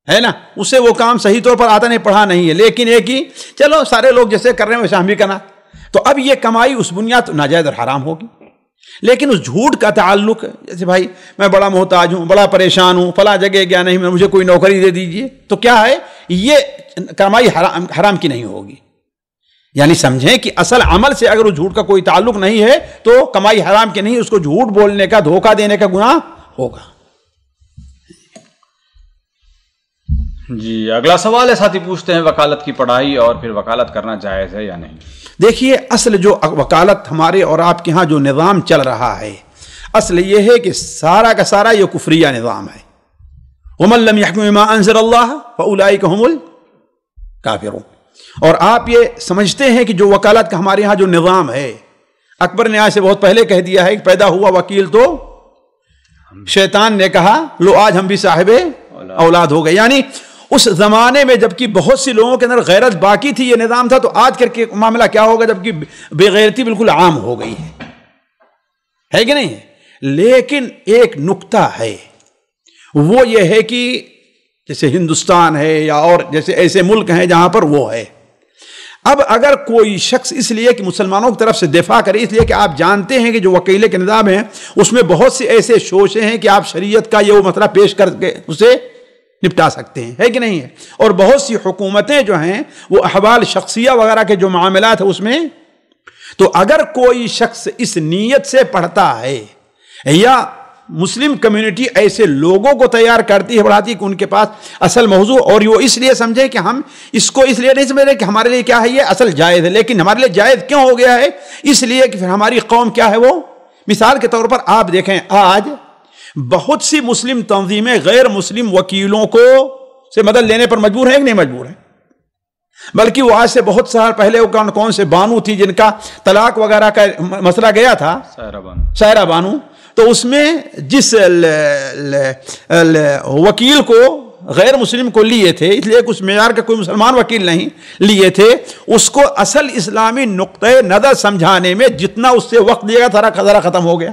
ہے نا، اسے وہ کام صحیح طور پر آتا نہیں، پڑھا نہیں ہے، لیکن ایک ہی چلو سارے لوگ جیسے کر رہے ہیں ویسے ہم بھی کرنا، تو اب یہ کمائی اس بنیاد ناجائز اور حرام ہوگی۔ لیکن اس جھوٹ کا تعلق جیسے بھائی میں بڑا محتاج ہوں، بڑا پریشان ہوں، فلاں جگہ گیا نہیں، مجھے کوئی نوکری دے دیجئے، تو کیا ہے یہ کمائی حرام کی نہیں ہوگی۔ یعنی سمجھیں کہ اصل عمل سے اگر اس جھوٹ کا کوئی تعلق نہیں ہے تو کمائی حرام کی نہیں، اس کو جھوٹ بولنے کا، دھوکہ دینے کا گناہ ہوگا۔ جی اگلا سوال ہے، ساتھی پوچھتے ہیں وکالت کی پڑھائی اور پھر وکالت کرنا جائز ہے یا نہیں؟ دیکھیے، اصل جو وکالت ہمارے اور آپ کے ہاں جو نظام چل رہا ہے، اصل یہ ہے کہ سارا کا سارا یہ کفریہ نظام ہے۔ وَمَن لَّمْ يَحْكُم بِمَا أَنزَلَ اللَّهُ فَأُولَٰئِكَ هُمُ الْكَافِرُونَ۔ اور آپ یہ سمجھتے ہیں کہ جو وکالت کا ہمارے ہاں جو نظام ہے، اکبر نے آج سے بہت پہلے کہہ دیا ہے کہ پیدا ہوا وکیل تو شیطان نے کہا لو آج ہم بھی صاحب اولاد ہو گئے۔ یعنی اس زمانے میں جبکہ بہت سی لوگوں کے اندر غیرت باقی تھی، یہ نظام تھا، تو آج کر کے معاملہ کیا ہوگا جبکہ بے غیرتی بالکل عام ہو گئی ہے کہ نہیں؟ لیکن ایک نکتہ ہے، وہ یہ ہے کہ جیسے ہندوستان ہے یا اور جیسے ایسے ملک ہیں جہاں پر وہ ہے، اب اگر کوئی شخص اس لیے کہ مسلمانوں کی طرف سے دفاع کرے، اس لیے کہ آپ جانتے ہیں کہ جو وکیلے کے نظام ہیں اس میں بہت سے ایسے شوشے ہیں کہ آپ شریعت کا یہ مسئلہ پیش کر کے اسے نپٹا سکتے ہیں، ہے کہ نہیں ہے؟ اور بہت سی حکومتیں جو ہیں وہ احوال شخصیہ وغیرہ کے جو معاملات ہیں اس میں، تو اگر کوئی شخص اس نیت سے پڑھتا ہے یا مسلم کمیونٹی ایسے لوگوں کو تیار کرتی ہے، بڑھاتی ہے کہ ان کے پاس اصل موضوع، اور وہ اس لیے سمجھے کہ ہم اس کو اس لیے نہیں سمجھ رہے کہ ہمارے لیے کیا ہے یہ اصل جائز ہے، لیکن ہمارے لیے جائز کیوں ہو گیا ہے؟ اس لیے کہ پھر ہماری قوم کیا ہے وہ، مثال کے طور پر آپ دیکھیں آج بہت سی مسلم تنظیمیں غیر مسلم وکیلوں کو سے مدد لینے پر مجبور ہیں کہ نہیں مجبور ہیں؟ بلکہ وہ آج سے بہت سال پہلے کون سے بانو تھی جن کا طلاق وغیرہ کا مسئلہ گیا تھا، سائرہ بانو، تو اس میں جس وکیل کو غیر مسلم کو لیے تھے، اس لیے اس معیار کا کوئی مسلمان وکیل نہیں لیے تھے، اس کو اصل اسلامی نقطۂ نظر سمجھانے میں جتنا اس سے وقت لیا گیا تھا ختم ہو گیا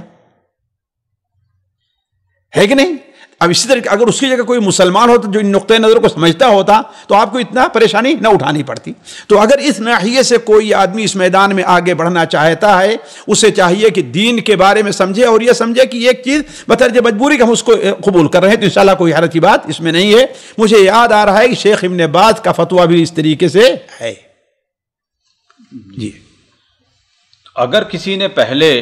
ہے کہ نہیں؟ اب اسی طرح اگر اس کی جگہ کوئی مسلمان ہوتا جو ان نقطۂ نظر کو سمجھتا ہوتا تو آپ کو اتنا پریشانی نہ اٹھانی پڑتی۔ تو اگر اس ناحیے سے کوئی آدمی اس میدان میں آگے بڑھنا چاہتا ہے، اسے چاہیے کہ دین کے بارے میں سمجھے اور یہ سمجھے کہ ایک چیز بطرز مجبوری کہ ہم اس کو قبول کر رہے ہیں تو انشاءاللہ کوئی حرج کی بات اس میں نہیں ہے۔ مجھے یاد آ رہا ہے کہ شیخ ابن باز کا فتویٰ بھی اس طریقے سے ہے۔ جی، اگر کسی نے پہلے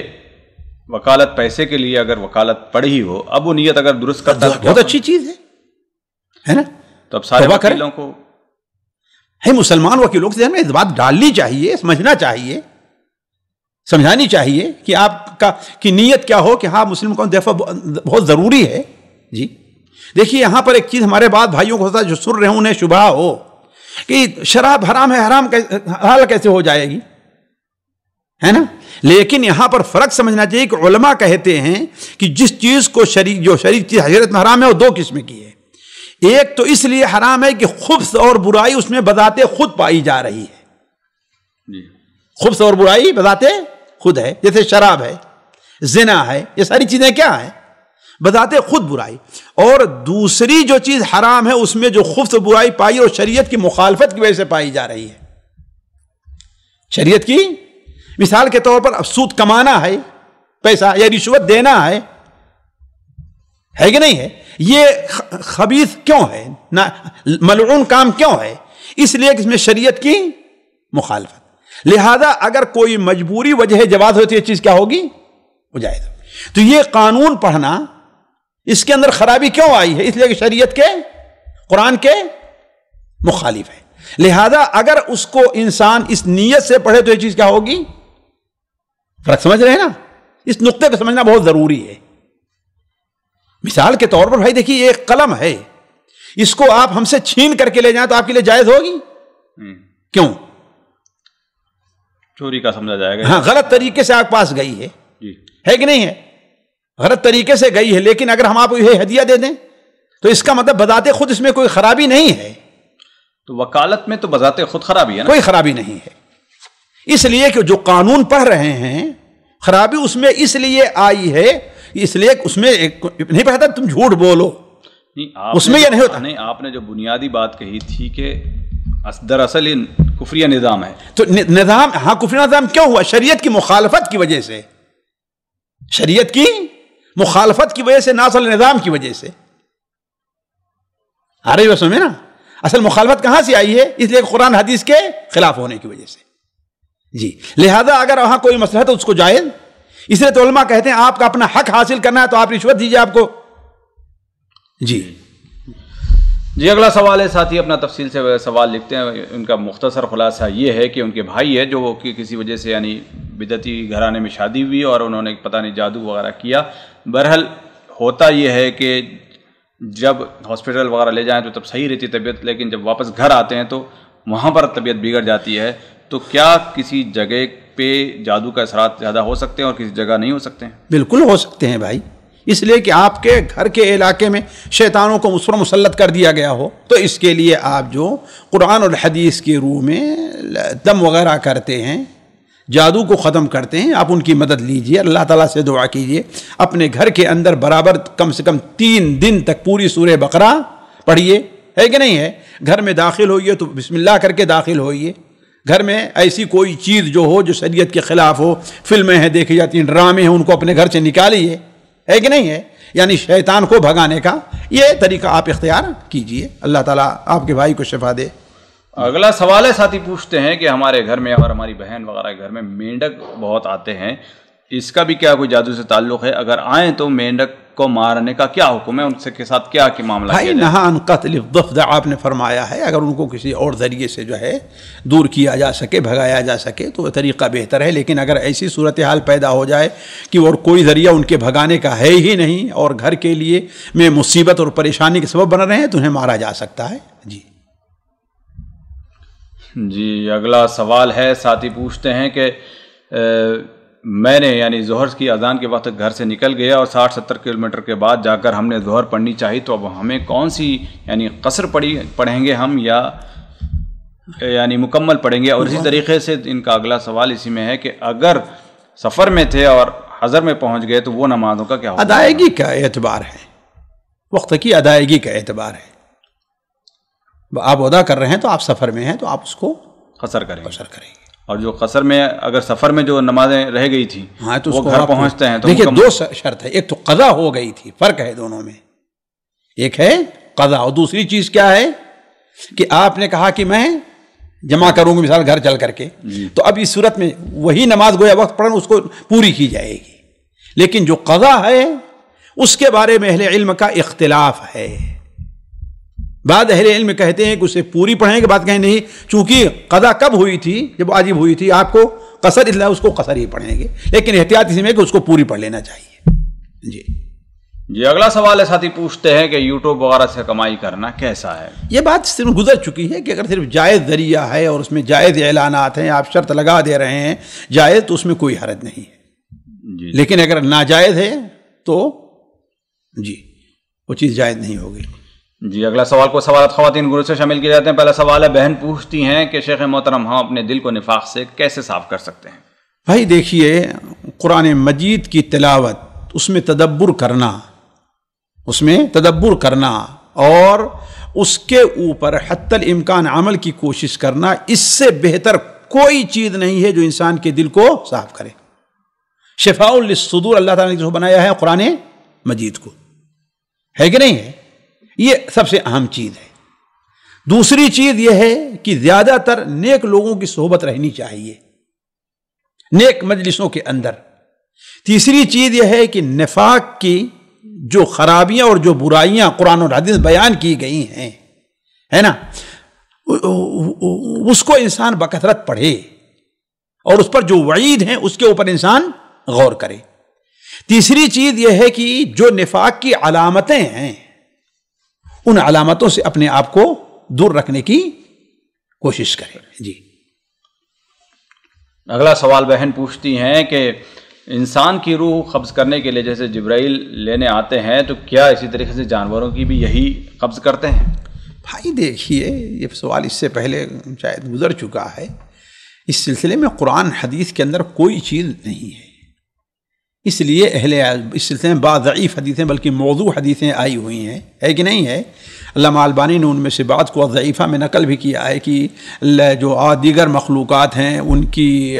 وکالت پیسے کے لیے اگر وکالت پڑھی ہو، اب وہ نیت اگر درست کرتا ہے بہت اچھی چیز ہے نا؟ تو اب سارے وکیلوں کو ہے مسلمان وکیلوں کے ذہن میں اس بات ڈالنی چاہیے، سمجھنا چاہیے، سمجھانی چاہیے کہ آپ کا کی نیت کیا ہو کہ ہاں مسلم کو دفع بہت ضروری ہے۔ جی دیکھیے یہاں پر ایک چیز ہمارے بعض بھائیوں کو ہوتا ہے جو سن رہے ہیں انہیں شبہ ہو کہ شراب حرام ہے، حرام حلال کیسے ہو جائے گی، ہے نا؟ لیکن یہاں پر فرق سمجھنا چاہیے کہ علماء کہتے ہیں کہ جس چیز کو جو شریعت چیز حضرت میں حرام ہے وہ دو قسم کی ہے۔ ایک تو اس لیے حرام ہے کہ خبث اور برائی اس میں بذات خود پائی جا رہی ہے، خبث اور برائی بذات خود ہے، جیسے شراب ہے، زنا ہے، یہ ساری چیزیں کیا ہیں؟ بذات خود برائی۔ اور دوسری جو چیز حرام ہے اس میں جو خبث و برائی پائی اور شریعت کی مخالفت کی وجہ سے پائی جا رہی ہے، شریعت کی مثال کے طور پر اب سود کمانا ہے، پیسہ یا رشوت دینا ہے کہ نہیں ہے؟ یہ خبیث کیوں ہے، ملعون کام کیوں ہے؟ اس لیے کہ اس میں شریعت کی مخالفت۔ لہذا اگر کوئی مجبوری وجہ جواز ہوتی ہے چیز کیا ہوگی؟ وہ جائز۔ تو یہ قانون پڑھنا اس کے اندر خرابی کیوں آئی ہے؟ اس لیے کہ شریعت کے قرآن کے مخالف ہے۔ لہذا اگر اس کو انسان اس نیت سے پڑھے تو یہ چیز کیا ہوگی؟ فرق سمجھ رہے ہیں نا؟ اس نقطے کو سمجھنا بہت ضروری ہے۔ مثال کے طور پر بھائی دیکھیے یہ ایک قلم ہے، اس کو آپ ہم سے چھین کر کے لے جائیں تو آپ کے لیے جائز ہوگی؟ کیوں؟ چوری کا سمجھا جائے گا۔ ہاں، غلط طریقے سے آپ پاس گئی ہے کہ نہیں ہے؟ غلط طریقے سے گئی ہے، لیکن اگر ہم آپ کو یہ ہدیہ دے دیں تو اس کا مطلب بذات خود اس میں کوئی خرابی نہیں ہے۔ تو وکالت میں تو بذات خود خرابی ہے نا؟ کوئی خرابی نہیں ہے، اس لیے کہ جو قانون پڑھ رہے ہیں خرابی اس میں اس لیے آئی ہے، اس لیے اس میں نہیں پڑھتا تم جھوٹ بولو، اس میں یہ نہیں ہوتا۔ نہیں، آپ نے جو بنیادی بات کہی تھی کہ دراصل کفریہ نظام ہے، تو نظام، ہاں کفری نظام کیوں ہوا؟ شریعت کی مخالفت کی وجہ سے، شریعت کی مخالفت کی وجہ سے، نہ اصل نظام کی وجہ سے۔ آ رہی بات سمجھے نا؟ اصل مخالفت کہاں سے آئی ہے؟ اس لیے قرآن حدیث کے خلاف ہونے کی وجہ سے۔ جی لہذا اگر وہاں کوئی مسئلہ ہے تو اس کو جائز، اس لیے تو علماء کہتے ہیں آپ کا اپنا حق حاصل کرنا ہے تو آپ رشوت دیجیے آپ کو۔ جی اگلا سوال ہے، ساتھی اپنا تفصیل سے سوال لکھتے ہیں، ان کا مختصر خلاصہ یہ ہے کہ ان کے بھائی ہے جو کہ کسی وجہ سے یعنی بدعتی گھرانے میں شادی ہوئی اور انہوں نے پتہ نہیں جادو وغیرہ کیا۔ بہرحال ہوتا یہ ہے کہ جب ہاسپٹل وغیرہ لے جائیں تو تب صحیح رہتی طبیعت، لیکن جب واپس گھر آتے ہیں تو وہاں پر طبیعت بگڑ جاتی ہے۔ تو کیا کسی جگہ پہ جادو کا اثرات زیادہ ہو سکتے ہیں اور کسی جگہ نہیں ہو سکتے ہیں؟ بالکل ہو سکتے ہیں بھائی، اس لیے کہ آپ کے گھر کے علاقے میں شیطانوں کو اس پر مسلط کر دیا گیا ہو تو اس کے لیے آپ جو قرآن اور حدیث کے روح میں دم وغیرہ کرتے ہیں، جادو کو ختم کرتے ہیں، آپ ان کی مدد لیجئے، اللہ تعالیٰ سے دعا کیجئے، اپنے گھر کے اندر برابر کم سے کم 3 دن تک پوری سورہ بقرہ پڑھیے، ہے کہ نہیں ہے؟ گھر میں داخل ہوئیے تو بسم اللہ کر کے داخل ہوئیے۔ گھر میں ایسی کوئی چیز جو ہو جو شریعت کے خلاف ہو، فلمیں ہیں دیکھی جاتی ہیں، ڈرامے ہیں، ان کو اپنے گھر سے نکالیے، ہے کہ نہیں ہے؟ یعنی شیطان کو بھگانے کا یہ طریقہ آپ اختیار کیجئے، اللہ تعالیٰ آپ کے بھائی کو شفا دے۔ اگلا سوال ہے، ساتھی پوچھتے ہیں کہ ہمارے گھر میں اور ہماری بہن وغیرہ کے گھر میں مینڈک بہت آتے ہیں، اس کا بھی کیا کوئی جادو سے تعلق ہے؟ اگر آئیں تو مینڈک کو مارنے کا کیا حکم ہے، ان سے کے ساتھ کیا کہ معاملہ بھائی نہا عن قتل الضفدع آپ نے فرمایا ہے، اگر ان کو کسی اور ذریعے سے جو ہے دور کیا جا سکے، بھگایا جا سکے تو وہ طریقہ بہتر ہے، لیکن اگر ایسی صورتحال پیدا ہو جائے کہ اور کوئی ذریعہ ان کے بھگانے کا ہے ہی نہیں اور گھر کے لیے میں مصیبت اور پریشانی کے سبب بن رہے ہیں تو انہیں مارا جا سکتا ہے۔ جی اگلا سوال ہے، ساتھی پوچھتے ہیں کہ میں نے یعنی ظہر کی اذان کے وقت گھر سے نکل گیا اور 60-70 کلومیٹر کے بعد جا کر ہم نے ظہر پڑھنی چاہی، تو اب ہمیں کون سی یعنی قصر پڑھیں گے ہم یا یعنی مکمل پڑھیں گے؟ اور اسی طریقے سے ان کا اگلا سوال اسی میں ہے کہ اگر سفر میں تھے اور حضر میں پہنچ گئے تو وہ نمازوں کا کیا ہوگا؟ ادائیگی کا اعتبار ہے، وقت کی ادائیگی کا اعتبار ہے، آپ ادا کر رہے ہیں تو آپ سفر میں ہیں تو آپ اس کو قصر کریں گے، اور جو قصر میں اگر سفر میں جو نمازیں رہ گئی تھی تو وہ گھر پہنچتے ہیں تو دیکھیے دو شرط ہے، ایک تو قضا ہو گئی تھی، فرق ہے دونوں میں، ایک ہے قضا اور دوسری چیز کیا ہے کہ آپ نے کہا کہ میں جمع کروں گی مثال گھر چل کر کے، تو اب اس صورت میں وہی نماز گویا وقت پڑھنا اس کو پوری کی جائے گی، لیکن جو قضا ہے اس کے بارے میں اہل علم کا اختلاف ہے، بعض اہل علم کہتے ہیں کہ اسے پوری پڑھیں گے، بعد کہیں نہیں چونکہ قضا کب ہوئی تھی جب واجب ہوئی تھی آپ کو قصر، اس لیے اس کو قصر ہی پڑھیں گے، لیکن احتیاط اسی میں کہ اس کو پوری پڑھ لینا چاہیے۔ جی اگلا سوال ہے، ساتھی پوچھتے ہیں کہ یوٹیوب وغیرہ سے کمائی کرنا کیسا ہے؟ یہ بات صرف گزر چکی ہے کہ اگر صرف جائز ذریعہ ہے اور اس میں جائز اعلانات ہیں، آپ شرط لگا دے رہے ہیں جائز، تو اس میں کوئی حرج نہیں ہے، لیکن اگر ناجائز ہے تو وہ چیز جائز نہیں ہوگی۔ جی اگلا سوال کو سوالات خواتین گروہ سے شامل کیے جاتے ہیں۔ پہلا سوال ہے، بہن پوچھتی ہیں کہ شیخ محترم ہم اپنے دل کو نفاق سے کیسے صاف کر سکتے ہیں؟ بھائی دیکھیے قرآن مجید کی تلاوت، اس میں تدبر کرنا اور اس کے اوپر حتی الامکان عمل کی کوشش کرنا، اس سے بہتر کوئی چیز نہیں ہے جو انسان کے دل کو صاف کرے۔ شفاء للصدور اللہ تعالیٰ نے جو بنایا ہے قرآن مجید کو، ہے کہ نہیں ہے؟ یہ سب سے اہم چیز ہے۔ دوسری چیز یہ ہے کہ زیادہ تر نیک لوگوں کی صحبت رہنی چاہیے، نیک مجلسوں کے اندر۔ تیسری چیز یہ ہے کہ نفاق کی جو خرابیاں اور جو برائیاں قرآن اور حدیث بیان کی گئی ہیں، ہے نا، اس کو انسان بکثرت پڑھے اور اس پر جو وعید ہیں اس کے اوپر انسان غور کرے۔ تیسری چیز یہ ہے کہ جو نفاق کی علامتیں ہیں ان علامتوں سے اپنے آپ کو دور رکھنے کی کوشش کرے۔ جی اگلا سوال بہن پوچھتی ہیں کہ انسان کی روح قبض کرنے کے لیے جیسے جبرائیل لینے آتے ہیں تو کیا اسی طریقے سے جانوروں کی بھی یہی قبض کرتے ہیں؟ بھائی دیکھیے یہ سوال اس سے پہلے شاید گزر چکا ہے، اس سلسلے میں قرآن حدیث کے اندر کوئی چیز نہیں ہے، اس لیے اس سلسلے میں بعض ضعیف حدیثیں بلکہ موضوع حدیثیں آئی ہوئی ہیں، ہے کہ نہیں ہے؟ علامہ البانی نے ان میں سے بعض کو ضعیفہ میں نقل بھی کیا ہے کہ جو دیگر مخلوقات ہیں ان کی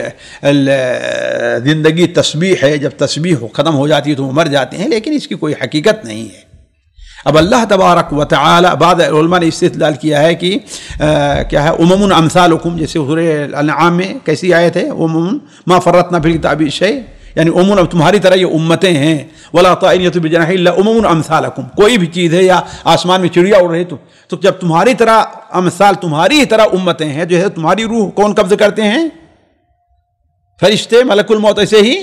زندگی تسبیح ہے، جب تسبیح ختم ہو جاتی ہے تو وہ مر جاتے ہیں، لیکن اس کی کوئی حقیقت نہیں ہے۔ اب اللہ تبارک و تعالی، بعض علماء نے استدلال کیا ہے کہ کیا ہے، امم امثالکم، جیسے سورہ الانعام میں کیسی آیت ہے، امم ما فرطنا فی الکتاب من شیء، یعنی امم تمہاری طرح یہ امتیں ہیں، ولا طائر یطیر بجناحیہ الا امم امثالکم، کوئی بھی چیز ہے یا آسمان میں چڑیا اڑ رہی تو جب تمہاری طرح امثال، تمہاری طرح امتیں ہیں، جو ہے تمہاری روح کون قبض کرتے ہیں؟ فرشتے، ملک الموت، ایسے ہی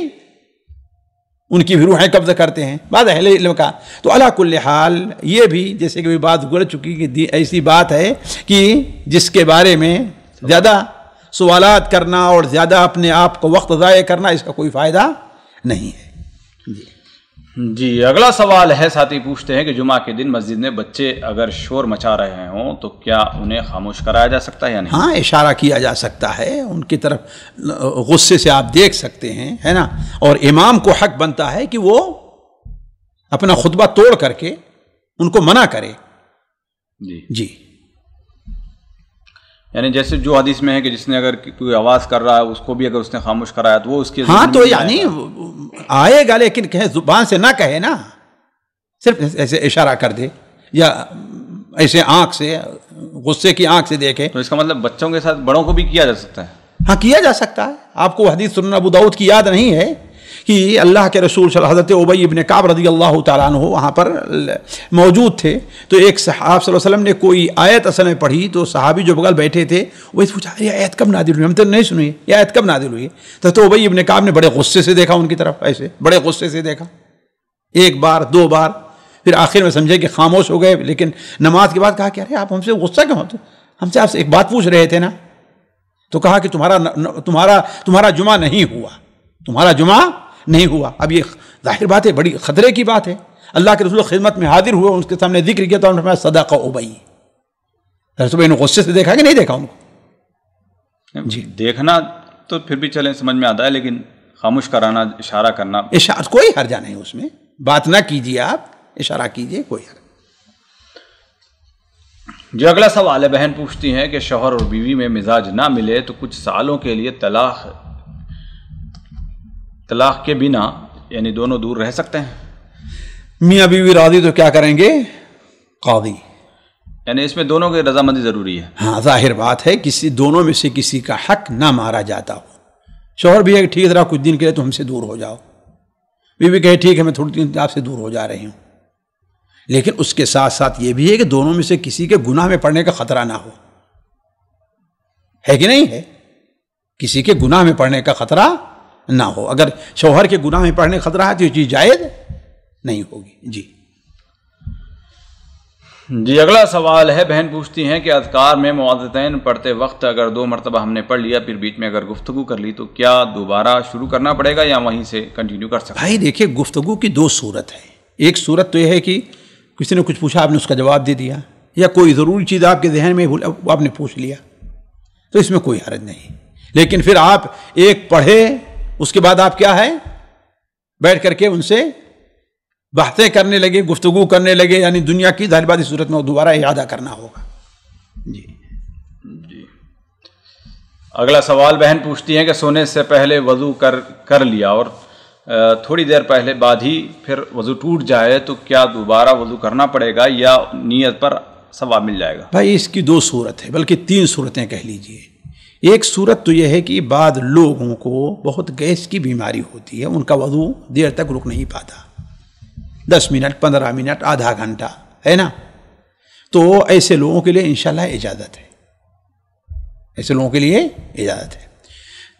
ان کی بھی روحیں قبض کرتے ہیں بعض اہل علم کا۔ تو علی کل حال یہ بھی جیسے کہ بات گزر چکی کہ ایسی بات ہے کہ جس کے بارے میں زیادہ سوالات کرنا اور زیادہ اپنے آپ کو وقت ضائع کرنا اس کا کوئی فائدہ نہیں ہے۔ جی اگلا سوال ہے، ساتھی پوچھتے ہیں کہ جمعہ کے دن مسجد میں بچے اگر شور مچا رہے ہوں تو کیا انہیں خاموش کرایا جا سکتا ہے یا نہیں؟ ہاں، اشارہ کیا جا سکتا ہے ان کی طرف، غصے سے آپ دیکھ سکتے ہیں، ہے نا، اور امام کو حق بنتا ہے کہ وہ اپنا خطبہ توڑ کر کے ان کو منع کرے۔ جی یعنی جیسے جو حدیث میں ہے کہ جس نے اگر کوئی آواز کر رہا ہے اس کو بھی اگر اس نے خاموش کرایا تو وہ اس کی، ہاں تو یعنی آئے گا لیکن کہیں زبان سے نہ کہے نا، صرف ایسے اشارہ کر دے یا ایسے آنکھ سے، غصے کی آنکھ سے دیکھے، تو اس کا مطلب بچوں کے ساتھ بڑوں کو بھی کیا جا سکتا ہے؟ ہاں کیا جا سکتا ہے۔ آپ کو حدیث سنن ابو داؤد کی یاد نہیں ہے کہ اللہ کے رسول صلی اللہ علیہ وسلم حضرت ابی ابن کعب رضی اللہ تعالیٰ عنہ وہاں پر موجود تھے، تو ایک صحابہ صلی اللہ علیہ وسلم نے کوئی آیت اصل میں پڑھی، تو صحابی جو بغل بیٹھے تھے وہ اس پوچھا یہ آیت کب نازل ہوئی، ہم تو نہیں سنی یہ آیت کب نازل ہوئی. تو ابی ابن کعب نے بڑے غصے سے دیکھا ان کی طرف، ایسے بڑے غصے سے دیکھا، ایک بار دو بار، پھر آخر میں سمجھے کہ خاموش ہو گئے. لیکن نماز کے بعد کہا کہ ارے آپ ہم سے غصہ کیوں ہوتے، ہم سے آپ سے ایک بات پوچھ رہے تھے نا. تو کہا کہ تمہارا جمعہ نہیں ہوا، تمہارا جمعہ نہیں ہوا. اب یہ ظاہر بات ہے بڑی خطرے کی بات ہے. اللہ کے رسول خدمت میں حاضر ہوئے، ان کے سامنے ذکر کیا تو انہوں نے فرمایا صدق ابی. حضرت ابی نے غصے سے دیکھا کہ نہیں دیکھا ان کو؟ جی دیکھنا تو پھر بھی چلیں سمجھ میں آتا ہے، لیکن خاموش کرانا، اشارہ کرنا، اشارہ کوئی حرجہ نہیں اس میں، بات نہ کیجیے، آپ اشارہ کیجیے، کوئی حرج. جو اگلا سوال ہے، بہن پوچھتی ہیں کہ شوہر اور بیوی میں مزاج نہ ملے تو کچھ سالوں کے لیے طلاق کے بنا یعنی دونوں دور رہ سکتے ہیں؟ میاں بیوی راضی تو کیا کریں گے؟ قاضی. یعنی اس میں دونوں کی رضامندی ضروری ہے. ہاں ظاہر بات ہے، کسی دونوں میں سے کسی کا حق نہ مارا جاتا ہو. شوہر بھی ہے کہ ٹھیک ہے کچھ دن کے لیے تو ہم سے دور ہو جاؤ، بیوی کہے ٹھیک ہے میں تھوڑی دن آپ سے دور ہو جا رہی ہوں، لیکن اس کے ساتھ ساتھ یہ بھی ہے کہ دونوں میں سے کسی کے گناہ میں پڑنے کا خطرہ نہ ہو. ہے کہ نہیں ہے؟ کسی کے گناہ میں پڑنے کا خطرہ نہ ہو. اگر شوہر کے گناہ میں پڑنے کا خطرہ ہے تو یہ چیز جائز نہیں ہوگی. جی اگلا سوال ہے، بہن پوچھتی ہیں کہ اذکار میں معوذتین پڑھتے وقت اگر 2 مرتبہ ہم نے پڑھ لیا پھر بیچ میں اگر گفتگو کر لی تو کیا دوبارہ شروع کرنا پڑے گا یا وہیں سے کنٹینیو کر سکتے ہیں؟ بھائی دیکھیں، گفتگو کی 2 صورت ہے. ایک صورت تو یہ ہے کہ کسی نے کچھ پوچھا، آپ نے اس کا جواب دے دیا، یا کوئی ضروری چیز آپ کے ذہن میں آپ نے پوچھ لیا، تو اس میں کوئی حرج نہیں. لیکن پھر آپ ایک پڑھے اس کے بعد آپ کیا ہے بیٹھ کر کے ان سے باتیں کرنے لگے، گفتگو کرنے لگے، یعنی دنیا کی ظاہر بات اس صورت میں دوبارہ اعادہ کرنا ہوگا. جی اگلا سوال، بہن پوچھتی ہیں کہ سونے سے پہلے وضو کر لیا اور تھوڑی دیر پہلے بعد ہی پھر وضو ٹوٹ جائے تو کیا دوبارہ وضو کرنا پڑے گا یا نیت پر ثواب مل جائے گا؟ بھائی اس کی 2 صورت ہے، بلکہ 3 صورتیں کہہ لیجئے. ایک صورت تو یہ ہے کہ بعض لوگوں کو بہت گیس کی بیماری ہوتی ہے، ان کا وضو دیر تک رک نہیں پاتا، 10 منٹ 15 منٹ آدھا گھنٹہ، ہے نا. تو ایسے لوگوں کے لیے انشاءاللہ اجازت ہے، ایسے لوگوں کے لیے اجازت ہے.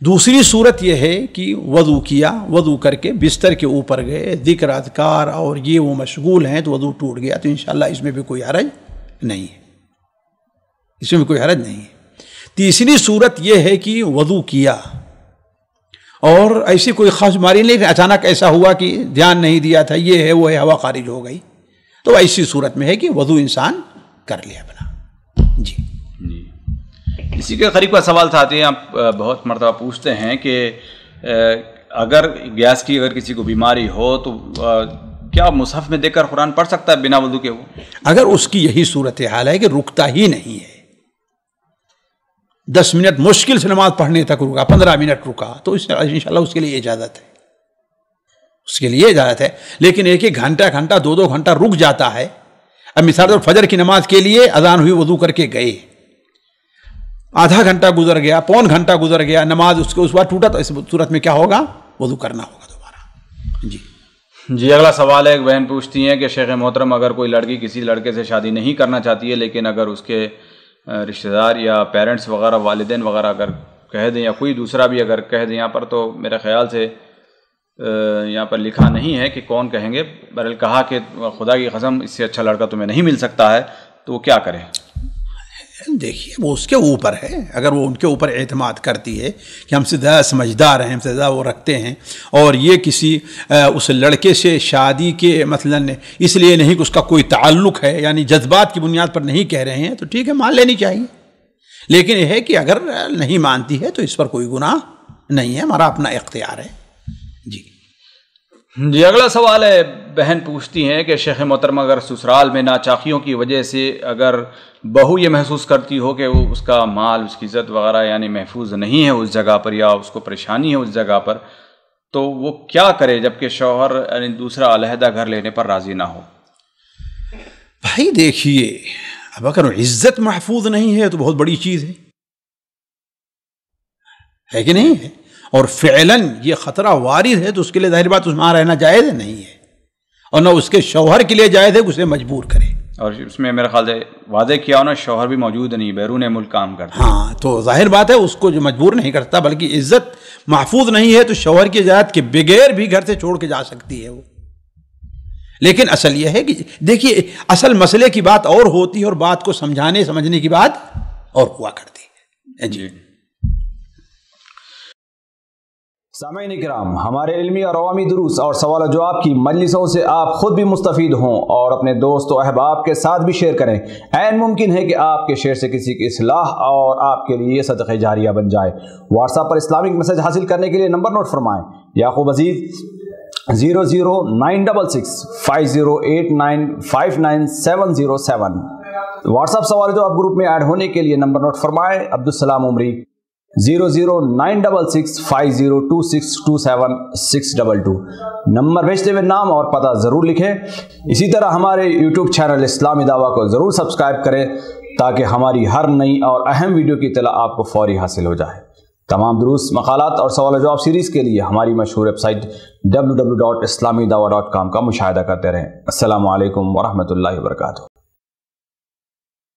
دوسری صورت یہ ہے کہ وضو کیا، وضو کر کے بستر کے اوپر گئے، ذکر اذکار اور یہ وہ مشغول ہیں تو وضو ٹوٹ گیا، تو انشاءاللہ اس میں بھی کوئی حرج نہیں ہے، اس میں بھی کوئی حرج نہیں ہے. تیسری صورت یہ ہے کہ وضو کیا اور ایسی کوئی خاص بیماری نہیں کہ اچانک ایسا ہوا کہ دھیان نہیں دیا تھا، یہ ہے وہ ہے، ہوا خارج ہو گئی، تو ایسی صورت میں ہے کہ وضو انسان کر لے اپنا. جی اسی کے قریب کا سوال تھا، آتے ہیں آپ بہت مرتبہ پوچھتے ہیں کہ اگر گیس کی اگر کسی کو بیماری ہو تو کیا مصحف میں دیکھ کر قرآن پڑھ سکتا ہے بنا وضو کے؟ وہ اگر اس کی یہی صورتحال ہے کہ رکتا ہی نہیں ہے، 10 منٹ مشکل سے نماز پڑھنے تک رکا، 15 منٹ رکا، تو انشاءاللہ اس کے لیے اجازت ہے، اس کے لیے اجازت ہے. لیکن 1 گھنٹہ 2 گھنٹہ رک جاتا ہے. اب مثال طور فجر کی نماز کے لیے اذان ہوئی، وضو کر کے گئے، آدھا گھنٹہ گزر گیا، پون گھنٹہ گزر گیا، نماز اس بعد ٹوٹا، تو اس صورت میں کیا ہوگا؟ وضو کرنا ہوگا دوبارہ. جی اگلا سوال ہے، ایک بہن پوچھتی ہیں کہ شیخ محترم اگر کوئی لڑکی کسی لڑکے سے شادی نہیں کرنا چاہتی ہے لیکن اگر اس کے رشتہ دار یا پیرنٹس وغیرہ، والدین وغیرہ اگر کہہ دیں یا کوئی دوسرا بھی اگر کہہ دیں، یہاں پر تو میرے خیال سے یہاں پر لکھا نہیں ہے کہ کون کہیں گے، بہرحال کہا کہ خدا کی قسم اس سے اچھا لڑکا تمہیں نہیں مل سکتا ہے، تو وہ کیا کرے؟ دیکھیے وہ اس کے اوپر ہے. اگر وہ ان کے اوپر اعتماد کرتی ہے کہ ہم سے زیادہ سمجھدار ہیں، ہم سے زیادہ وہ رکھتے ہیں، اور یہ کسی اس لڑکے سے شادی کے مثلاً اس لیے نہیں کہ اس کا کوئی تعلق ہے، یعنی جذبات کی بنیاد پر نہیں کہہ رہے ہیں، تو ٹھیک ہے مان لینی چاہیے. لیکن یہ ہے کہ اگر نہیں مانتی ہے تو اس پر کوئی گناہ نہیں ہے، ہمارا اپنا اختیار ہے. جی اگلا سوال ہے، بہن پوچھتی ہیں کہ شیخ محترم اگر سسرال میں ناچاقیوں کی وجہ سے اگر بہو یہ محسوس کرتی ہو کہ وہ اس کا مال، اس کی عزت وغیرہ یعنی محفوظ نہیں ہے اس جگہ پر، یا اس کو پریشانی ہے اس جگہ پر، تو وہ کیا کرے جبکہ شوہر یعنی دوسرا علیحدہ گھر لینے پر راضی نہ ہو؟ بھائی دیکھیے، اب اگر عزت محفوظ نہیں ہے تو بہت بڑی چیز ہے کہ نہیں ہے. اور فعلاً یہ خطرہ وارد ہے تو اس کے لیے ظاہر بات اس میں وہاں رہنا جائز نہیں ہے، اور نہ اس کے شوہر کے لیے جائز ہے کہ اسے مجبور کرے۔ اور اس میں میرے خیال سے واضح کیا ہونا شوہر بھی موجود نہیں، بیرون ملک کام کرتا ہے۔ ہاں تو ظاہر بات ہے اس کو جو مجبور نہیں کرتا، بلکہ عزت محفوظ نہیں ہے تو شوہر کی اجازت کے بغیر بھی گھر سے چھوڑ کے جا سکتی ہے وہ۔ لیکن اصل یہ ہے کہ دیکھیے اصل مسئلے کی بات اور ہوتی ہے اور بات کو سمجھنے کی بات اور ہوا کرتی ہے۔ جی سامعین کرام، ہمارے علمی اور عوامی دروس اور سوال و جواب کی مجلسوں سے آپ خود بھی مستفید ہوں اور اپنے دوست و احباب کے ساتھ بھی شیئر کریں۔ عین ممکن ہے کہ آپ کے شیئر سے کسی کی اصلاح اور آپ کے لیے صدقہ جاریہ بن جائے۔ واٹس ایپ پر اسلامک میسج حاصل کرنے کے لیے نمبر نوٹ فرمائیں: یعقوب عزیز 00966 5089 59707۔ واٹس ایپ سوال و جواب گروپ میں ایڈ ہونے کے لیے نمبر نوٹ فرمائیں: عبدالسلام عمری 00966 502627 622۔ نمبر بھیجتے ہوئے نام اور پتہ ضرور لکھیں۔ اسی طرح ہمارے یوٹیوب چینل اسلامی دعویٰ کو ضرور سبسکرائب کریں تاکہ ہماری ہر نئی اور اہم ویڈیو کی اطلاع آپ کو فوری حاصل ہو جائے۔ تمام دروس، مقالات اور سوال و جواب سیریز کے لیے ہماری مشہور ویب سائٹ www.islamidawah.com کا مشاہدہ کرتے رہیں۔ السلام علیکم ورحمۃ اللہ وبرکاتہ۔